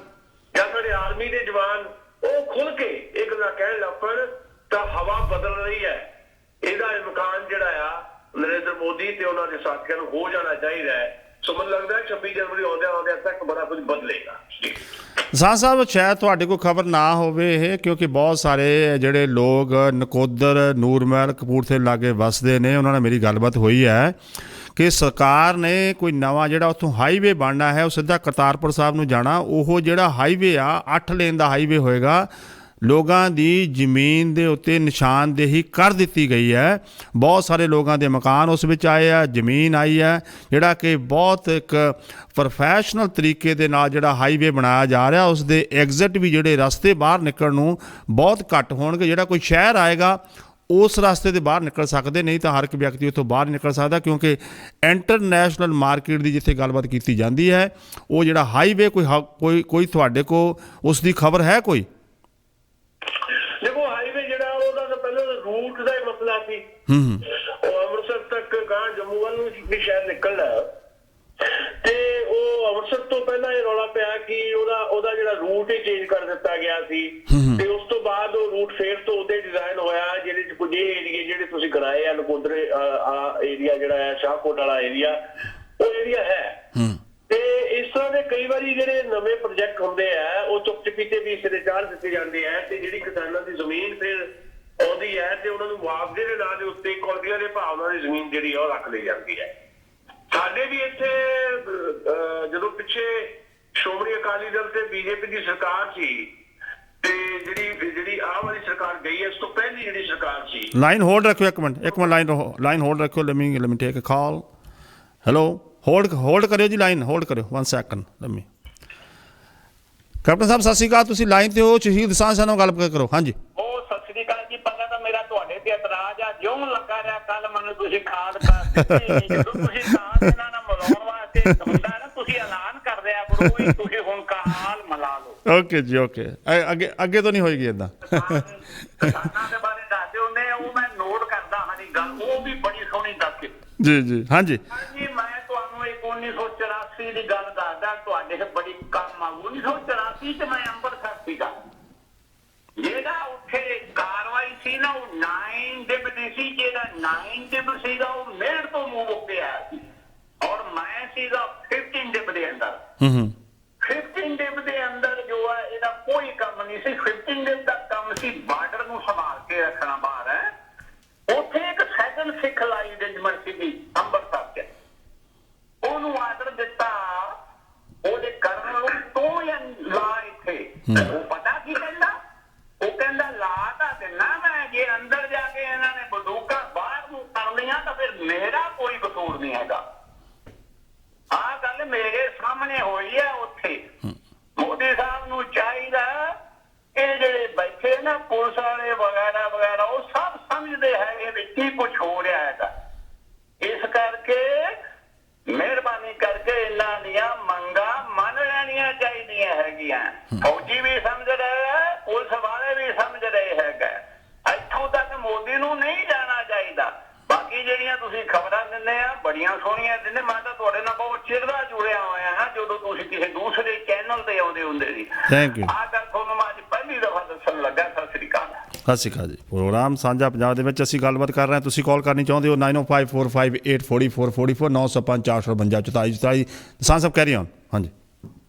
ਜਾਂ ਸਾਡੇ ਆਰਮੀ ਦੇ ਜਵਾਨ ਉਹ ਖੁੱਲ ਕੇ ਇਹ ਗੱਲਾਂ ਕਹਿਣ ਲੱਗ ਪਣ ਤਾਂ ਹਵਾ ਬਦਲ ਰਹੀ ਹੈ। ਇਹਦਾ ਇਮਕਾਨ ਜਿਹੜਾ ਆ ਨਰਿੰਦਰ ਮੋਦੀ ਤੇ ਉਹਨਾਂ ਦੇ ਸਾਥੀਆਂ ਨੂੰ ਹੋ ਜਾਣਾ ਚਾਹੀਦਾ ਹੈ। ਸੋ ਮੈਨੂੰ ਲੱਗਦਾ 26 ਜਨਵਰੀ ਆਉਂਦਿਆਂ ਤੱਕ ਬੜਾ ਕੁਝ ਬਦਲੇਗਾ। ਕਿਸਾਨ ਸਾਹਿਬ ਸ਼ਾਇਦ ਤੁਹਾਡੇ ਕੋਲ ਖਬਰ ਨਾ ਹੋਵੇ ਇਹ, ਕਿਉਂਕਿ ਬਹੁਤ ਸਾਰੇ ਜਿਹੜੇ ਲੋਕ ਨਕੋਦਰ, ਨੂਰਮਹਿਲ, ਕਪੂਰਥਲੇ ਲਾਗੇ ਵੱਸਦੇ ਨੇ, ਉਹਨਾਂ ਨਾਲ ਮੇਰੀ ਗੱਲਬਾਤ ਹੋਈ ਹੈ ਕਿ ਸਰਕਾਰ ਨੇ ਕੋਈ ਨਵਾਂ ਜਿਹੜਾ ਉੱਥੋਂ ਹਾਈਵੇ ਬਣਨਾ ਹੈ ਉਹ ਸਿੱਧਾ ਕਰਤਾਰਪੁਰ ਸਾਹਿਬ ਨੂੰ ਜਾਣਾ, ਉਹ ਜਿਹੜਾ ਹਾਈਵੇ ਆ 8 ਲੇਨ ਦਾ ਹਾਈਵੇ ਹੋਏਗਾ। ਲੋਕਾਂ ਦੀ ਜ਼ਮੀਨ ਦੇ ਉੱਤੇ ਨਿਸ਼ਾਨਦੇਹੀ ਕਰ ਦਿੱਤੀ ਗਈ ਹੈ। ਬਹੁਤ ਸਾਰੇ ਲੋਕਾਂ ਦੇ ਮਕਾਨ ਉਸ ਵਿੱਚ ਆਏ ਆ, ਜ਼ਮੀਨ ਆਈ ਹੈ, ਜਿਹੜਾ ਕਿ ਬਹੁਤ ਇੱਕ ਪ੍ਰੋਫੈਸ਼ਨਲ ਤਰੀਕੇ ਦੇ ਨਾਲ ਜਿਹੜਾ ਹਾਈਵੇ ਬਣਾਇਆ ਜਾ ਰਿਹਾ। ਉਸ ਦੇ ਐਗਜ਼ਿਟ ਵੀ ਜਿਹੜੇ ਰਸਤੇ ਬਾਹਰ ਨਿਕਲਣ ਨੂੰ ਬਹੁਤ ਘੱਟ ਹੋਣਗੇ। ਜਿਹੜਾ ਕੋਈ ਸ਼ਹਿਰ ਆਏਗਾ ਉਸ ਰਸਤੇ ਦੇ ਬਾਹਰ ਨਿਕਲ ਸਕਦੇ, ਨਹੀਂ ਤਾਂ ਹਰ ਇੱਕ ਵਿਅਕਤੀ ਉੱਥੋਂ ਬਾਹਰ ਨਿਕਲ ਸਕਦਾ, ਕਿਉਂਕਿ ਇੰਟਰਨੈਸ਼ਨਲ ਮਾਰਕੀਟ ਦੀ ਜਿੱਥੇ ਗੱਲਬਾਤ ਕੀਤੀ ਜਾਂਦੀ ਹੈ ਉਹ ਜਿਹੜਾ ਹਾਈਵੇ ਕੋਈ ਤੁਹਾਡੇ ਕੋਲ ਉਸ ਦੀ ਖਬਰ ਹੈ ਕੋਈ? ਦੇਖੋ ਹਾਈਵੇ ਜਿਹੜਾ ਉਹਦਾ ਤਾਂ ਪਹਿਲਾਂ ਰੂਟ ਦਾ ਹੀ ਮਸਲਾ ਸੀ। ਉਹ ਅੰਮ੍ਰਿਤਸਰ ਤੱਕ ਗਾਂ ਜੰਮੂ ਵੱਲ ਨੂੰ ਵੀ ਸ਼ਾਇਦ ਨਿਕਲਣਾ ਤੇ ਉਹ ਅੰਮ੍ਰਿਤਸਰ ਤੋਂ ਪਹਿਲਾਂ ਇਹ ਰੌਲਾ ਪਿਆ ਕਿ ਉਹਦਾ ਜਿਹੜਾ ਰੂਟ ਹੀ ਚੇਂਜ ਕਰ ਦਿੱਤਾ ਗਿਆ ਸੀ ਤੇ ਉਸ ਤੋਂ ਬਾਅਦ ਉਹ ਰੂਟ ਫੇਰ ਤੋਂ ਉਹਦੇ ਡਿਜ਼ਾਈਨ ਹੋਇਆ ਜਿਹੜੇ ਕੁਝ ਏਰੀਏ ਜਿਹੜੇ ਤੁਸੀਂ ਕਰਾਏ ਆ ਨਕੋਦਰ ਏਰੀਆ ਜਿਹੜਾ ਹੈ ਸ਼ਾਹਕੋਟ ਵਾਲਾ ਏਰੀਆ ਉਹ ਏਰੀਆ ਹੈ। ਤੇ ਇਸ ਤਰ੍ਹਾਂ ਦੇ ਕਈ ਵਾਰੀ ਜਿਹੜੇ ਨਵੇਂ ਪ੍ਰੋਜੈਕਟ ਹੁੰਦੇ ਆ ਉਹ ਚੁੱਪ ਚਪੀਤੇ ਵੀ ਸਿਰੇ ਚਾੜ ਦਿੱਤੇ ਜਾਂਦੇ ਆ, ਤੇ ਜਿਹੜੀ ਕਿਸਾਨਾਂ ਦੀ ਜ਼ਮੀਨ ਫਿਰ ਆਉਂਦੀ ਹੈ ਤੇ ਉਹਨਾਂ ਨੂੰ ਮੁਆਵਜ਼ੇ ਦੇ ਨਾਂ ਦੇ ਉੱਤੇ ਕੌਡੀਆਂ ਦੇ ਭਾਅ ਨਾਲ ਦੀ ਜ਼ਮੀਨ ਜਿਹੜੀ ਉਹ ਰੱਖ ਲਈ ਜਾਂਦੀ ਹੈ। ਸਾਡੇ ਵੀ ਇੱਥੇ ਜਦੋਂ ਪਿੱਛੇ ਸ਼੍ਰੋਮਣੀ ਅਕਾਲੀ ਦਲ ਤੇ ਬੀਜੇਪੀ ਦੀ ਸਰਕਾਰ ਸੀ, ਤੇ ਜਿਹੜੀ ਆਹ ਵਾਲੀ ਸਰਕਾਰ ਗਈ ਹੈ, ਇਸ ਤੋਂ ਪਹਿਲੀ ਜਿਹੜੀ ਸਰਕਾਰ ਸੀ। ਲਾਈਨ ਹੋਲਡ ਰੱਖਿਓ ਇੱਕ ਮਿੰਟ ਲਾਈਨ ਹੋਲਡ ਰੱਖਿਓ। let me take a call. Hello, hold ਕਰਿਓ ਜੀ, ਲਾਈਨ ਹੋਲਡ ਕਰਿਓ 1 second let me। ਕੈਪਟਨ ਸਾਹਿਬ ਸਤਿ ਸ਼੍ਰੀ ਅਕਾਲ, ਤੁਸੀਂ ਲਾਈਨ ਤੇ ਹੋ, ਸ਼ਹੀਦ ਸਾਂਝ ਨਾਲ ਗੱਲ ਕਰੋ। ਹਾਂਜੀ ਸਤਿ ਸ੍ਰੀ ਅਕਾਲ ਜੀ। ਪਹਿਲਾਂ ਤਾਂ ਮੇਰਾ ਤੁਹਾਡੇ ਤੇ ਇਤਰਾਜ਼ ਆ, ਜਿਉਂ ਲੱਗਾ ਰਿਹਾ ਕੱਲ ਮੈਨੂੰ ਤੁਸੀਂ ਖਾਦ ਕਰ ਦਿੱਤੀ। ਜਦੋਂ ਤੁਸੀਂ ਖਾਦ ਇਹਨਾਂ ਨਾਲ ਮਿਲਾਉਣ ਵਾਸਤੇ ਹੁੰਦਾ ਨਾ, ਤੁਸੀਂ ਐਲਾਨ ਕਰ ਦਿਆ ਕਰੋ ਵੀ ਤੁਸੀਂ ਹੁਣ ਕਾਲ ਮਿਲਾ ਲਓ। ਓਕੇ ਜੀ, ਓਕੇ, ਅੱਗੇ ਤੋਂ ਨਹੀਂ ਹੋਏਗੀ ਏਦਾਂ। ਕਿਸਾਨਾਂ ਦੇ ਬਾਰੇ ਦੱਸਦੇ ਹੁੰਦੇ, ਉਹ ਮੈਂ ਨੋਟ ਕਰਦਾ ਹਾਂ ਜੀ ਗੱਲ, ਉਹ ਵੀ ਬੜੀ ਸੋਹਣੀ ਦੱਸ ਜੀ। ਹਾਂਜੀ ਜੀ, ਮੈਂ ਤੁਹਾਨੂੰ ਇੱਕ 1984 ਦੀ ਗੱਲ ਦੱਸਦਾ, ਤੁਹਾਡੇ ਬੜੀ ਕੰਮ ਆ। 1984 ਚ ਮੈਂ ਅੰਮ੍ਰਿਤਸਰ ਸੀਗਾ, ਜਿਹੜਾ ਉੱਥੇ ਕਾਰਵਾਈ ਸੀ ਨਾ, ਉਹ 9 ਡਿਪਟੀ ਸੀ। ਜਿਹੜਾ 9 ਡਿਪਟੀ ਸੀਗਾ ਉਹ ਮੇੜ ਤੋਂ ਮੂੰਹ ਉੱਤੇ ਆਇਆ ਸੀ, ਔਰ ਮੈਂ ਸੀਗਾ 15 ਡਿਪ ਦੇ ਅੰਦਰ। 15 ਡਿਪ ਦੇ ਅੰਦਰ ਜੋ ਹੈ ਇਹਦਾ ਕੋਈ ਕੰਮ ਨਹੀਂ ਸੀ। 15 ਡਿਪ ਦਾ ਕੰਮ ਸੀ ਬਾਰਡਰ ਨੂੰ ਸੰਭਾਲ ਕੇ ਰੱਖਣਾ ਬਾਹਰ ਹੈ। ਉੱਥੇ ਇੱਕ ਸੈਕੰਡ ਸਿੱਖ ਲਾਈ ਰੈਜੀਮੈਂਟ ਸੀਗੀ ਅੰਮ੍ਰਿਤਸਰ ਚ, ਉਹਨੂੰ ਆਰਡਰ ਦਿੱਤਾ ਉਹਦੇ ਕਰਨਲ ਨੂੰ, ਤੂੰ ਜਾਂ ਲਾ ਇੱਥੇ। ਉਹ ਪਤਾ ਕੀ ਕਹਿੰਦਾ, ਉਹ ਕਹਿੰਦਾ ਲਾ ਤਾਂ ਦਿੰਦਾ ਮੈਂ, ਜੇ ਅੰਦਰ ਜਾ ਕੇ ਇਹਨਾਂ ਨੇ ਬੰਦੂਕਾਂ ਬਾਹਰ ਨੂੰ ਕਰ ਲਈਆਂ ਤਾਂ ਫਿਰ ਮੇਰਾ ਕੋਈ ਕਸੂਰ ਨਹੀਂ ਹੈਗਾ। ਆਹ ਗੱਲ ਮੇਰੇ ਸਾਹਮਣੇ ਹੋਈ ਹੈ ਉੱਥੇ। ਮੋਦੀ ਸਾਹਿਬ ਨੂੰ ਚਾਹੀਦਾ ਇਹ ਜਿਹੜੇ ਬੈਠੇ ਨਾ ਪੁਲਿਸ ਵਾਲੇ ਵਗੈਰਾ ਵਗੈਰਾ, ਉਹ ਸਭ ਸਮਝਦੇ ਹੈਗੇ ਵੀ ਕੀ ਕੁਛ ਹੋ ਰਿਹਾ ਹੈਗਾ। ਇਸ ਕਰਕੇ ਮਿਹਰਬਾਨੀ ਕਰਕੇ ਇਹਨਾਂ ਦੀਆਂ ਮੰਗਾਂ ਮੰਨ ਲੈਣੀਆਂ ਚਾਹੀਦੀਆਂ ਹੈਗੀਆਂ। ਫੌਜੀ ਵੀ ਸਮਝ ਰਹੇ ਹੈ, ਪੁਲਿਸ ਵਾਲੇ ਵੀ ਸਮਝ ਰਹੇ ਹੈਗਾ। ਇੱਥੋਂ ਤੱਕ ਮੋਦੀ ਨੂੰ ਨਹੀਂ ਜਾਣਾ ਚਾਹੀਦਾ। ਬਾਕੀ ਜਿਹੜੀਆਂ ਤੁਸੀਂ ਖਬਰਾਂ ਦਿੰਦੇ ਆ ਬੜੀਆਂ ਸੋਹਣੀਆਂ ਦਿੰਦੇ, ਮੈਂ ਤਾਂ ਤੁਹਾਡੇ ਨਾਲ ਬਹੁਤ ਚਿਰ ਦਾ ਜੁੜਿਆ ਹੋਇਆ ਹਾਂ, ਜਦੋਂ ਤੁਸੀਂ ਕਿਸੇ ਦੂਸਰੇ ਚੈਨਲ ਤੇ ਆਉਂਦੇ ਹੁੰਦੇ ਸੀ। Thank you. ਆਹ ਗੱਲ ਤੁਹਾਨੂੰ ਮੈਂ ਅੱਜ ਪਹਿਲੀ ਦਫਾ ਦੱਸਣ ਲੱਗਾ। ਸਤਿ ਸ੍ਰੀ ਅਕਾਲ। ਸਤਿ ਸ਼੍ਰੀ ਅਕਾਲ ਜੀ। ਪ੍ਰੋਗਰਾਮ ਸਾਂਝਾ ਪੰਜਾਬ ਦੇ ਵਿੱਚ ਅਸੀਂ ਗੱਲਬਾਤ ਕਰ ਰਹੇ ਹਾਂ। ਤੁਸੀਂ ਕਾਲ ਕਰਨੀ ਚਾਹੁੰਦੇ ਹੋ 9054584444 905 452 44 ਦਸਾਂ ਸਭ ਕਹਿ ਰਹੀ ਹਾਂ। ਹਾਂਜੀ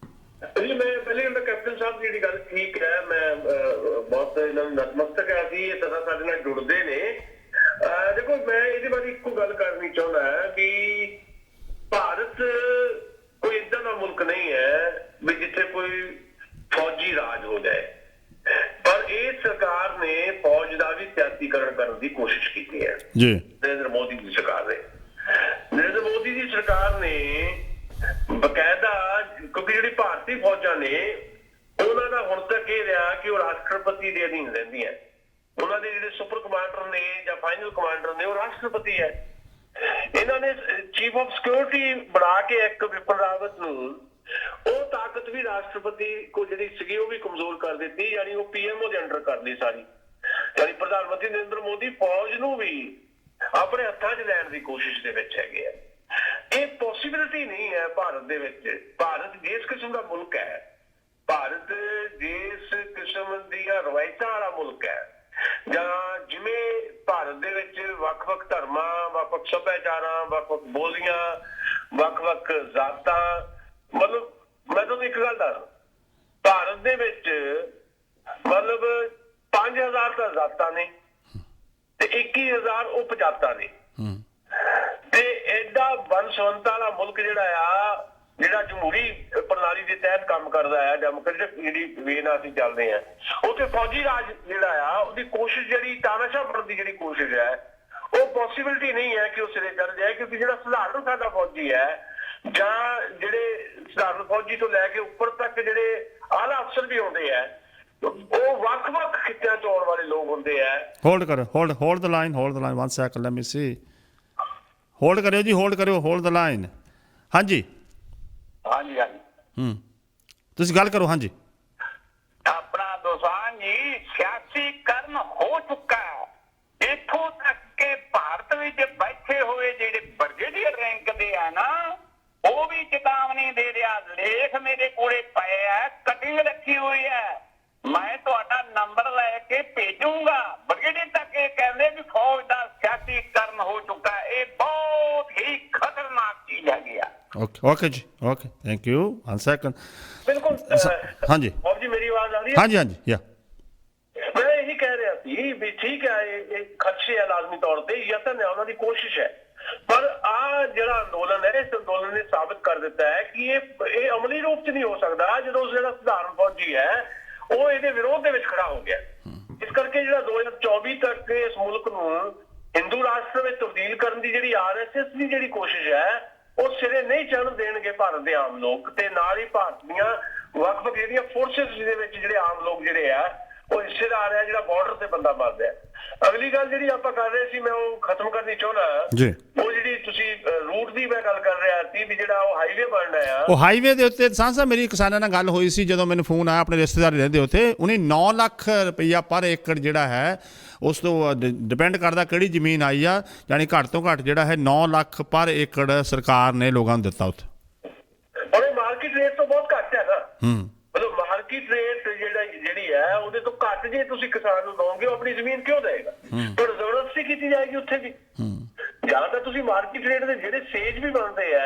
ਜੀ, ਮੈਂ ਪਹਿਲੇ ਮੈਂ ਕੈਪਟਨ ਸਾਹਿਬ ਦੀ ਜਿਹੜੀ ਗੱਲ ਠੀਕ ਹੈ, ਮੈਂ ਬਹੁਤ ਇਹਨਾਂ ਨੂੰ ਨਤਮਸਤਕ ਹੈ ਜੀ, ਇਹ ਤਰ੍ਹਾਂ ਸਾਡੇ ਨਾਲ ਜੁੜਦੇ ਨੇ। ਦੇਖੋ, ਮੈਂ ਇਹਦੇ ਬਾਰੇ ਇੱਕੋ ਗੱਲ ਕਰਨੀ ਚਾਹੁੰਦਾ ਵੀ ਭਾਰਤ ਕੋਈ ਏਦਾਂ ਦਾ ਮੁਲਕ ਨਹੀਂ ਹੈ ਵੀ ਜਿੱਥੇ ਕੋਈ ਫੌਜੀ ਰਾਜ ਹੋ ਜਾਏ, ਪਰ ਇਹ ਸਰਕਾਰ ਨੇ ਫੌਜ ਦਾ ਵੀ ਸਿਆਸੀਕਰਨ ਕਰਨ ਦੀ ਕੋਸ਼ਿਸ਼ ਕੀਤੀ ਹੈ ਜੀ। ਨਰਿੰਦਰ ਮੋਦੀ ਦੀ ਸਰਕਾਰ ਨੇ ਬਕਾਇਦਾ, ਕਿਉਂਕਿ ਜਿਹੜੀ ਭਾਰਤੀ ਫੌਜਾਂ ਨੇ ਉਹਨਾਂ ਦਾ ਹੁਣ ਤੱਕ ਇਹ ਰਿਹਾ ਕਿ ਉਹ ਰਾਸ਼ਟਰਪਤੀ ਦੇ ਅਧੀਨ ਰਹਿੰਦੀਆਂ। ਉਹਨਾਂ ਦੇ ਜਿਹੜੇ ਸੁਪਰ ਕਮਾਂਡਰ ਨੇ ਜਾਂ ਫਾਈਨਲ ਕਮਾਂਡਰ ਨੇ ਉਹ ਰਾਸ਼ਟਰਪਤੀ ਹੈ। ਇਹਨਾਂ ਨੇ ਚੀਫ ਆਫ ਸਿਕਿਉਰਿਟੀ ਬਣਾ ਕੇ ਇੱਕ ਵਿਪਨ ਰਾਵਤ ਨੂੰ, ਉਹ ਤਾਕਤ ਵੀ ਰਾਸ਼ਟਰਪਤੀ ਕੋ ਜਿਹੜੀ ਸੀਗੀ ਉਹ ਵੀ ਕਮਜ਼ੋਰ ਕਰ ਦਿੱਤੀ, ਯਾਨੀ ਉਹ ਪੀਐਮਓ ਦੇ ਅੰਡਰ ਕਰ ਲਈ ਸਾਰੀ। ਯਾਨੀ ਪ੍ਰਧਾਨ ਮੰਤਰੀ ਨਰਿੰਦਰ ਮੋਦੀ ਫੌਜ ਨੂੰ ਵੀ ਆਪਣੇ ਹੱਥਾਂ 'ਚ ਲੈਣ ਦੀ ਕੋਸ਼ਿਸ਼ ਦੇ ਵਿੱਚ ਹੈਗੇ ਆ। ਇਹ ਪੋਸੀਬਿਲਿਟੀ ਨਹੀਂ ਹੈ ਭਾਰਤ ਦੇ ਵਿੱਚ। ਭਾਰਤ ਜਿਸ ਕਿਸਮ ਦਾ ਮੁਲਕ ਹੈ, ਭਾਰਤ ਜਿਸ ਕਿਸਮ ਦੀਆਂ ਰਵਾਇਤਾਂ ਵਾਲਾ ਮੁਲਕ ਹੈ, ਜਾਂ ਜਿਵੇਂ ਭਾਰਤ ਦੇ ਵਿੱਚ ਵੱਖ-ਵੱਖ ਧਰਮਾਂ, ਵੱਖ-ਵੱਖ ਸੱਭਿਆਚਾਰਾਂ, ਵੱਖ-ਵੱਖ ਬੋਲੀਆਂ, ਵੱਖ-ਵੱਖ ਜ਼ਾਤਾਂ, ਮਤਲਬ ਮੈਂ ਤੁਹਾਨੂੰ ਇੱਕ ਗੱਲ ਦੱਸ, ਭਾਰਤ ਦੇ ਵਿੱਚ ਮਤਲਬ 5000 ਤਾਂ ਜ਼ਾਤਾਂ ਨੇ ਤੇ 21000 ਉਪਜਾਤਾਂ ਨੇ, ਤੇ ਐਡਾ ਵੰਨ-ਸੁਵੰਨਤਾ ਵਾਲਾ ਮੁਲਕ ਜਿਹੜਾ ਜਮਹੂਰੀ ਪ੍ਰਣਾਲੀ ਦੇ ਤਹਿਤ ਕੰਮ ਕਰਦਾ ਹੈ, ਡੈਮੋਕ੍ਰੇਟਿਕ ਜਿਹੜੀ ਵੇ ਨਾਲ ਅਸੀਂ ਚੱਲਦੇ ਹਾਂ, ਉੱਥੇ ਫੌਜੀ ਰਾਜ ਜਿਹੜਾ ਆ ਉਹਦੀ ਕੋਸ਼ਿਸ਼, ਜਿਹੜੀ ਤਾਨਾਸ਼ਾਹ ਬਣਨ ਦੀ ਜਿਹੜੀ ਕੋਸ਼ਿਸ਼ ਹੈ, ਉਹ ਪੋਸੀਬਿਲਿਟੀ ਨਹੀਂ ਹੈ ਕਿ ਉਹ ਸਿਰੇ ਚੜ੍ਹ ਜਾਏ। ਕਿਉਂਕਿ ਜਿਹੜਾ ਸਧਾਰਨ ਸਾਡਾ ਫੌਜੀ ਹੈ, ਜਾਂ ਜਿਹੜੇ ਸਧਾਰਨ ਫੌਜੀ ਤੋਂ ਲੈ ਕੇ ਉੱਪਰ ਤੱਕ ਜਿਹੜੇ ਆਲਾ ਅਫਸਰ ਵੀ ਹੁੰਦੇ ਆ, ਉਹ ਵੱਖ-ਵੱਖ ਖਿੱਤਿਆਂ ਤੋਂ ਆਉਣ ਵਾਲੇ ਲੋਕ ਹੁੰਦੇ ਆ। ਹੋਲਡ ਕਰੋ, ਹੋਲਡ ਦ line 1 second let me see। Hold ਕਰਿਓ ਜੀ, ਹੋਲਡ ਦ ਲਾਈਨ। ਹਾਂਜੀ ਤੁਸੀਂ ਗੱਲ ਕਰੋ। ਹਾਂਜੀ, ਆਪਣਾ ਦੋਸਾਂਝ ਜੀ, ਸਿਆਸੀਕਰਨ ਹੋ ਚੁੱਕਾ ਹੈ। ਇੱਥੋਂ ਤੱਕ ਕਿ ਭਾਰਤ ਵਿੱਚ ਬੈਠੇ ਹੋਏ ਜਿਹੜੇ ਬ੍ਰਿਗੇਡੀਅਰ ਰੈਂਕ ਦੇ ਆ ਨਾ, ਉਹ ਵੀ ਚੇਤਾਵਨੀ ਦੇ ਰਿਹਾ। ਲੇਖ ਮੇਰੇ ਕੋਲੇ ਪਏ ਆ, ਕਟਿੰਗ ਰੱਖੀ ਹੋਈ ਹੈ, ਮੈਂ ਤੁਹਾਡਾ ਨੰਬਰ ਲੈ ਕੇ ਭੇਜੂੰਗਾ। ਬ੍ਰਿਗੇਡੀਅਰ ਤੱਕ ਇਹ ਕਹਿੰਦੇ ਵੀ ਫੌਜ ਦਾ ਸਿਆਸੀਕਰਨ ਹੋ ਚੁੱਕਾ। ਇਹ ਬਹੁਤ ਹੀ ਖਤਰਨਾਕ ਚੀਜ਼ ਹੈਗੀ ਆ। ਓਕੇ ਜੀ ਓਕੇ ਥੈਂਕ ਯੂ 1 ਸੈਕਿੰਡ ਬਿਲਕੁਲ ਹਾਂਜੀ ਬਾਬ ਜੀ ਮੇਰੀ ਆਵਾਜ਼ ਆ ਰਹੀ ਹੈ? ਹਾਂਜੀ ਹਾਂਜੀ ਯਾ ਮੈਂ ਇਹੀ ਕਹਿ ਰਿਹਾ ਸੀ ਵੀ ਠੀਕ ਹੈ ਇਹ ਖਦਸ਼ੇ ਹੈ ਲਾਜ਼ਮੀ ਤੌਰ ਤੇ ਯਤਨ ਹੈ ਉਹਨਾਂ ਦੀ ਕੋਸ਼ਿਸ਼ ਹੈ ਪਰ ਆ ਜਿਹੜਾ ਅੰਦੋਲਨ ਹੈ ਇਸ ਅੰਦੋਲਨ ਨੇ ਸਾਬਿਤ ਕਰ ਦਿੱਤਾ ਹੈ ਕਿ ਇਹ ਅਮਲੀ ਰੂਪ ਚ ਨਹੀਂ ਹੋ ਸਕਦਾ ਜਦੋਂ ਜਿਹੜਾ ਸਧਾਰਨ ਫੌਜੀ ਹੈ ਉਹ ਇਹਦੇ ਵਿਰੋਧ ਦੇ ਵਿੱਚ ਖੜਾ ਹੋ ਗਿਆ। ਇਸ ਕਰਕੇ ਜਿਹੜਾ 2024 ਤੱਕ ਇਸ ਮੁਲਕ ਨੂੰ ਹਿੰਦੂ ਰਾਸ਼ਟਰ ਵਿੱਚ ਤਬਦੀਲ ਕਰਨ ਦੀ ਜਿਹੜੀ RSS ਦੀ ਜਿਹੜੀ ਕੋਸ਼ਿਸ਼ ਹੈ ਉਹ ਸਿਰੇ ਨਹੀਂ ਚੜ੍ਹਨ ਦੇਣਗੇ ਭਾਰਤ ਦੇ ਆਮ ਲੋਕ ਤੇ ਨਾਲ ਹੀ ਭਾਰਤ ਦੀਆਂ ਵੱਖ-ਵੱਖ ਜਿਹੜੀਆਂ ਫੋਰਸਿਸ ਦੇ ਵਿੱਚ ਜਿਹੜੇ ਆਮ ਲੋਕ ਜਿਹੜੇ ਆ ਉਹ ਹਿੱਸੇਦਾਰ ਆ ਜਿਹੜਾ ਬਾਰਡਰ ਤੇ ਬੰਦਾ ਮਾਰਦਾ ਹੈ। ਅਗਲੀ ਗੱਲ ਜਿਹੜੀ ਆਪਾਂ ਕਰ ਰਹੇ ਸੀ ਮੈਂ ਉਹ ਖਤਮ ਕਰਨੀ ਚਾਹੁੰਦਾ ਜੀ ਉਹ ਜਿਹੜੀ ਤੁਸੀਂ ਰੂਟ ਦੀ ਮੈਂ ਗੱਲ ਕਰ ਰਿਹਾ ਸੀ ਵੀ ਜਿਹੜਾ ਉਹ ਹਾਈਵੇ ਬਣਨਾ ਆ ਉਹ ਹਾਈਵੇ ਦੇ ਉੱਤੇ ਸਾਹਿਬ ਮੇਰੀ ਕਿਸਾਨਾਂ ਨਾਲ ਗੱਲ ਹੋਈ ਸੀ ਜਦੋਂ ਮੈਨੂੰ ਫੋਨ ਆਇਆ ਆਪਣੇ ਰਿਸ਼ਤੇਦਾਰ ਰਹਿੰਦੇ ਉੱਥੇ ਉਹਨੇ 9 ਲੱਖ ਰੁਪਈਆ ਪਰ ਏਕੜ ਜਿਹੜਾ ਹੈ ਉਸ ਤੋਂ ਡਿਪੈਂਡ ਕਰਦਾ ਕਿਹੜੀ ਜ਼ਮੀਨ ਆਈ ਆ ਯਾਨੀ ਘੱਟ ਤੋਂ ਘੱਟ ਜਿਹੜਾ ਹੈ 9 ਲੱਖ ਪਰ ਏਕੜ ਸਰਕਾਰ ਨੇ ਲੋਕਾਂ ਨੂੰ ਦਿੱਤਾ ਉੱਥੇ। ਔਰ ਇਹ ਮਾਰਕੀਟ ਰੇਟ ਤੋਂ ਬਹੁਤ ਘੱਟ ਹੈ ਨਾ ਮਤਲਬ ਮਾਰਕੀਟ ਰੇਟ ਜਿਹੜੀ ਹੈ ਉਹਦੇ ਤੋਂ ਘੱਟ ਜੇ ਤੁਸੀਂ ਕਿਸਾਨ ਨੂੰ ਦੋਗੇ ਉਹ ਆਪਣੀ ਜ਼ਮੀਨ ਕਿਉਂ ਦੇਗਾ ਪਰ ਜ਼ਬਰਦਸਤੀ ਕੀਤੀ ਜਾਏਗੀ ਉੱਥੇ ਵੀ ਜਾਂ ਤਾਂ ਤੁਸੀਂ ਮਾਰਕੀਟ ਰੇਟ ਦੇ ਜਿਹੜੇ ਸੇਜ ਵੀ ਬਣਦੇ ਆ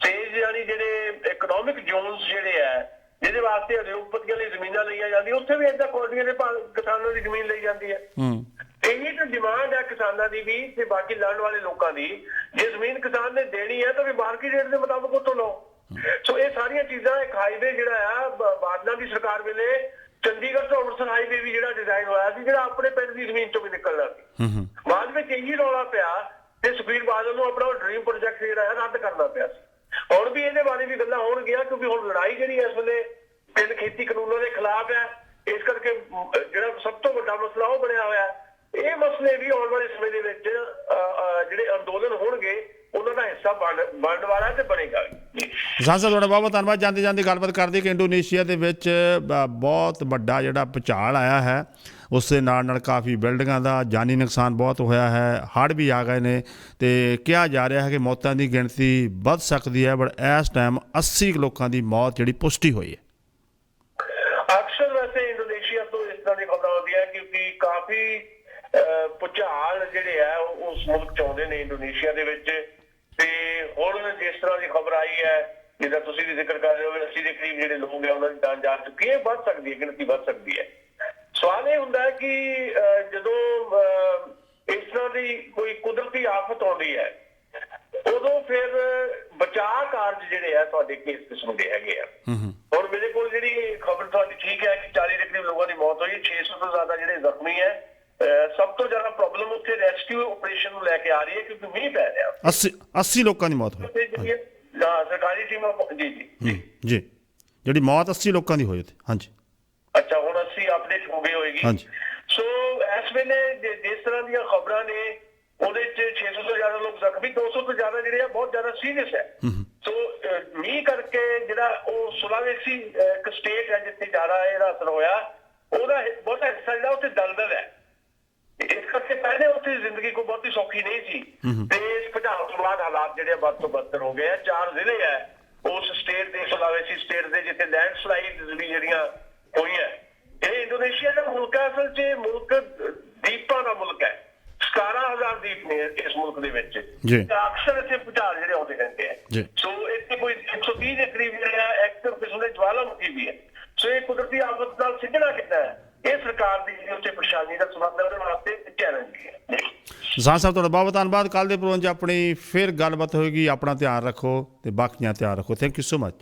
ਸੇਜ ਯਾਨੀ ਜਿਹੜੇ ਇਕਨੋਮਿਕ ਜ਼ੋਨਸ ਜਿਹੜੇ ਆ ਜਿਹਦੇ ਵਾਸਤੇ ਉਦਯੋਗਪਤੀਆਂ ਲਈ ਜ਼ਮੀਨਾਂ ਲਈਆਂ ਜਾਂਦੀਆਂ ਉੱਥੇ ਵੀ ਏਦਾਂ ਕੌਡੀਆਂ ਦੇ ਕਿਸਾਨਾਂ ਦੀ ਜ਼ਮੀਨ ਲਈ ਜਾਂਦੀ ਹੈ। ਇਹੀ ਤਾਂ ਡਿਮਾਂਡ ਹੈ ਕਿਸਾਨਾਂ ਦੀ ਵੀ ਤੇ ਬਾਕੀ ਲੜਨ ਵਾਲੇ ਲੋਕਾਂ ਦੀ ਜੇ ਜ਼ਮੀਨ ਕਿਸਾਨ ਨੇ ਦੇਣੀ ਹੈ ਤਾਂ ਵੀ ਮਾਰਕੀਟ ਰੇਟ ਦੇ ਮੁਤਾਬਕ ਉੱਥੋਂ ਲਓ। ਸੋ ਇਹ ਸਾਰੀਆਂ ਚੀਜ਼ਾਂ ਇੱਕ ਹਾਈਵੇ ਜਿਹੜਾ ਆ ਬਾਦਲਾਂ ਦੀ ਸਰਕਾਰ ਵੇਲੇ ਚੰਡੀਗੜ੍ਹ ਤੋਂ ਅੰਮ੍ਰਿਤਸਰ ਹਾਈਵੇ ਵੀ ਜਿਹੜਾ ਡਿਜ਼ਾਈਨ ਹੋਇਆ ਸੀ ਜਿਹੜਾ ਆਪਣੇ ਪਿੰਡ ਦੀ ਜ਼ਮੀਨ ਚੋਂ ਵੀ ਨਿਕਲਣਾ ਸੀ ਬਾਅਦ ਵਿੱਚ ਇਹੀ ਰੌਲਾ ਪਿਆ ਤੇ ਸੁਖਬੀਰ ਬਾਦਲ ਨੂੰ ਆਪਣਾ ਡ੍ਰੀਮ ਪ੍ਰੋਜੈਕਟ ਜਿਹੜਾ ਹੈ ਰੱਦ ਕਰਨਾ ਪਿਆ ਸੀ। ਹੁਣ ਵੀ ਇਹਦੇ ਬਾਰੇ ਵੀ ਗੱਲਾਂ ਹੋਣਗੀਆਂ ਕਿਉਂਕਿ ਹੁਣ ਲੜਾਈ ਜਿਹੜੀ ਇਸ ਵੇਲੇ ਪਿੰਡ ਖੇਤੀ ਕਾਨੂੰਨਾਂ ਦੇ ਖਿਲਾਫ ਹੈ ਇਸ ਕਰਕੇ ਜਿਹੜਾ ਸਭ ਤੋਂ ਵੱਡਾ ਮਸਲਾ ਉਹ ਬਣਿਆ ਹੋਇਆ ਇਹ ਮਸਲੇ ਵੀ ਆਉਣ ਵਾਲੇ ਸਮੇਂ ਦੇ ਵਿੱਚ ਜਿਹੜੇ ਅੰਦੋਲਨ ਹੋਣਗੇ ਉਹਨਾਂ ਦਾ ਹਿੱਸਾ ਬਣਨ ਵਾਲਾ ਤੇ ਬਣੇਗਾ। ਸਾਹਿਬ ਤੁਹਾਡਾ ਬਹੁਤ ਬਹੁਤ ਧੰਨਵਾਦ। ਜਾਂਦੇ ਜਾਂਦੇ ਗੱਲਬਾਤ ਕਰਦੇ ਕਿ ਇੰਡੋਨੇਸ਼ੀਆ ਦੇ ਵਿੱਚ ਬਹੁਤ ਵੱਡਾ ਜਿਹੜਾ ਭੂਚਾਲ ਆਇਆ ਹੈ ਉਸ ਦੇ ਨਾਲ ਕਾਫੀ ਬਿਲਡਿੰਗਾਂ ਦਾ ਜਾਨੀ ਨੁਕਸਾਨ ਬਹੁਤ ਹੋਇਆ ਹੈ ਹੜ੍ਹ ਵੀ ਆ ਗਏ ਨੇ ਤੇ ਕਿਹਾ ਜਾ ਰਿਹਾ ਹੈ ਕਿ ਮੌਤਾਂ ਦੀ ਗਿਣਤੀ ਵੱਧ ਸਕਦੀ ਹੈ ਬਟ ਇਸ ਟਾਈਮ 80 ਲੋਕਾਂ ਦੀ ਮੌਤ ਜਿਹੜੀ ਪੁਸ਼ਟੀ ਹੋਈ ਹੈ। ਅਕਸਰ ਵੈਸੇ ਇੰਡੋਨੇਸ਼ੀਆ ਤੋਂ ਇਸ ਤਰ੍ਹਾਂ ਦੀ ਖਬਰਾਂ ਆਉਂਦੀਆਂ ਕਿਉਂਕਿ ਕਾਫੀ ਭੂਚਾਲ ਜਿਹੜੇ ਆ ਉਸ ਮੁਲਕ ਚ ਆਉਂਦੇ ਨੇ ਇੰਡੋਨੇਸ਼ੀਆ ਦੇ ਵਿੱਚ ਤੇ ਹੁਣ ਜਿਸ ਤਰ੍ਹਾਂ ਦੀ ਖਬਰ ਆਈ ਹੈ ਜਿੱਦਾਂ ਤੁਸੀਂ ਵੀ ਜ਼ਿਕਰ ਕਰ ਰਹੇ ਹੋ 80 ਦੇ ਕਰੀਬ ਜਿਹੜੇ ਲੋਕ ਹੈ ਉਹਨਾਂ ਦੀ ਜਾਨ ਜਾ ਚੁੱਕੀ ਹੈ ਵੱਧ ਸਕਦੀ ਹੈ ਗਿਣਤੀ ਵੱਧ ਸਕਦੀ ਹੈ। ਸਵਾਲ ਇਹ ਹੁੰਦਾ ਹੈ ਕਿ ਜਦੋਂ ਇਸ ਤਰ੍ਹਾਂ ਦੀ ਕੋਈ ਕੁਦਰਤੀ ਆਫਤ ਆਉਂਦੀ ਹੈ ਉਦੋਂ ਫਿਰ ਬਚਾਅ ਕਾਰਜ ਜਿਹੜੇ ਆ ਤੁਹਾਡੇ ਕਿਸ ਕਿਸਮ ਦੇ ਹੈਗੇ ਆ। ਹੁਣ ਮੇਰੇ ਕੋਲ ਜਿਹੜੀ ਖਬਰ ਤੁਹਾਡੀ ਠੀਕ ਹੈ ਕਿ 40 ਦੇ ਕਰੀਬ ਲੋਕਾਂ ਦੀ ਮੌਤ ਹੋਈ 600 ਤੋਂ ਜ਼ਿਆਦਾ ਜਿਹੜੇ ਜ਼ਖਮੀ ਹੈ। ਸਭ ਤੋਂ ਜ਼ਿਆਦਾ ਪ੍ਰੋਬਲਮ ਉੱਥੇ ਰੈਸਕਿਊ ਆਪਰੇਸ਼ਨ ਨੂੰ ਲੈ ਕੇ ਆ ਰਹੀ ਹੈ ਕਿਉਂਕਿ ਮੀਂਹ ਪੈ ਰਿਹਾ 80 ਲੋਕਾਂ ਦੀ ਮੌਤ ਹੋਈ ਸਰਕਾਰੀ ਟੀਮਾਂ ਜੀ ਜੀ ਜੀ ਜਿਹੜੀ ਮੌਤ 80 ਲੋਕਾਂ ਦੀ ਹੋਈ ਉੱਥੇ ਹਾਂਜੀ ਅੱਛਾ ਹੁਣ 80 ਅਪਡੇਟ ਹੋ ਗਈ ਹੋਏਗੀ ਹਾਂਜੀ। ਸੋ ਇਸ ਵੇਲੇ ਜਿਸ ਤਰ੍ਹਾਂ ਦੀਆਂ ਖਬਰਾਂ ਨੇ ਉਹਦੇ ਚ 600 ਤੋਂ ਜ਼ਿਆਦਾ ਲੋਕ ਜ਼ਖਮੀ 200 ਤੋਂ ਜ਼ਿਆਦਾ ਜਿਹੜੇ ਆ ਬਹੁਤ ਜ਼ਿਆਦਾ ਸੀਰੀਅਸ ਹੈ। ਸੋ ਮੀਂਹ ਕਰਕੇ ਜਿਹੜਾ ਉਹ ਸੁਲਾਵੇਸੀ ਇੱਕ ਸਟੇਟ ਹੈ ਜਿੱਥੇ ਜ਼ਿਆਦਾ ਇਹਦਾ ਅਸਰ ਹੋਇਆ ਉਹਦਾ ਬਹੁਤਾ ਹਿੱਸਾ ਜਿਹੜਾ ਉੱਥੇ ਦਲਦਲ ਹੈ ਇਸ ਕਰਕੇ ਪਹਿਲੇ ਉੱਥੇ ਜ਼ਿੰਦਗੀ ਕੋਈ ਬਹੁਤੀ ਸੌਖੀ ਨਹੀਂ ਸੀ ਤੇ ਇਸ ਭੁਚਾਲ ਤੋਂ ਬਾਅਦ ਹਾਲਾਤ ਜਿਹੜੇ ਵੱਧ ਤੋਂ ਬੱਤਰ ਹੋ ਗਏ ਆ। 4 ਜ਼ਿਲ੍ਹੇ ਹੈ ਉਸ ਸਟੇਟ ਦੇ ਸੁਲਾਵੇਸੀ ਸਟੇਟ ਦੇ ਜਿੱਥੇ ਲੈਂਡਸਲਾਈਡਸ ਵੀ ਜਿਹੜੀਆਂ ਹੋਈਆਂ। ਇਹ ਇੰਡੋਨੇਸ਼ੀਆ ਦਾ ਮੁਲਕ ਹੈ ਅਸਲ 'ਚ ਮੁਲਕ ਦੀਪਾਂ ਦਾ ਮੁਲਕ ਹੈ 17,000 ਦੀਪ ਨੇ ਇਸ ਮੁਲਕ ਦੇ ਵਿੱਚ ਅਕਸਰ ਇੱਥੇ ਭੁਚਾਲ ਜਿਹੜੇ ਆਉਂਦੇ ਰਹਿੰਦੇ ਆ। ਸੋ ਇੱਥੇ ਕੋਈ 130 ਦੇ ਕਰੀਬ ਜਿਹੜਾ ਐਕਟਿਵ ਕਿਸਮ ਦੇ ਜਵਾਲਾਮੁਖੀ ਵੀ ਹੈ। ਸੋ ਇਹ ਕੁਦਰਤੀ ਆਫਤ ਨਾਲ ਸਿੱਝਣਾ ਕਿੱਦਾਂ ਹੈ ਇਹ ਸਰਕਾਰ ਦੀ ਜਿਹੜੀ ਉੱਥੇ ਪਰੇਸ਼ਾਨੀ ਦਾ ਸਬੰਧ ਉਹਦੇ ਵਾਸਤੇ ਚੈਲੰਜ ਹੈ। ਸਾਹਿਬ ਤੁਹਾਡਾ ਬਹੁਤ ਧੰਨਵਾਦ। ਕੱਲ੍ਹ ਦੇ ਪ੍ਰੋਗਰਾਮ 'ਚ ਆਪਣੀ ਫਿਰ ਗੱਲਬਾਤ ਹੋਏਗੀ। ਆਪਣਾ ਧਿਆਨ ਰੱਖੋ ਤੇ ਬਾਕੀਆਂ ਧਿਆਨ ਰੱਖੋ। Thank you so much.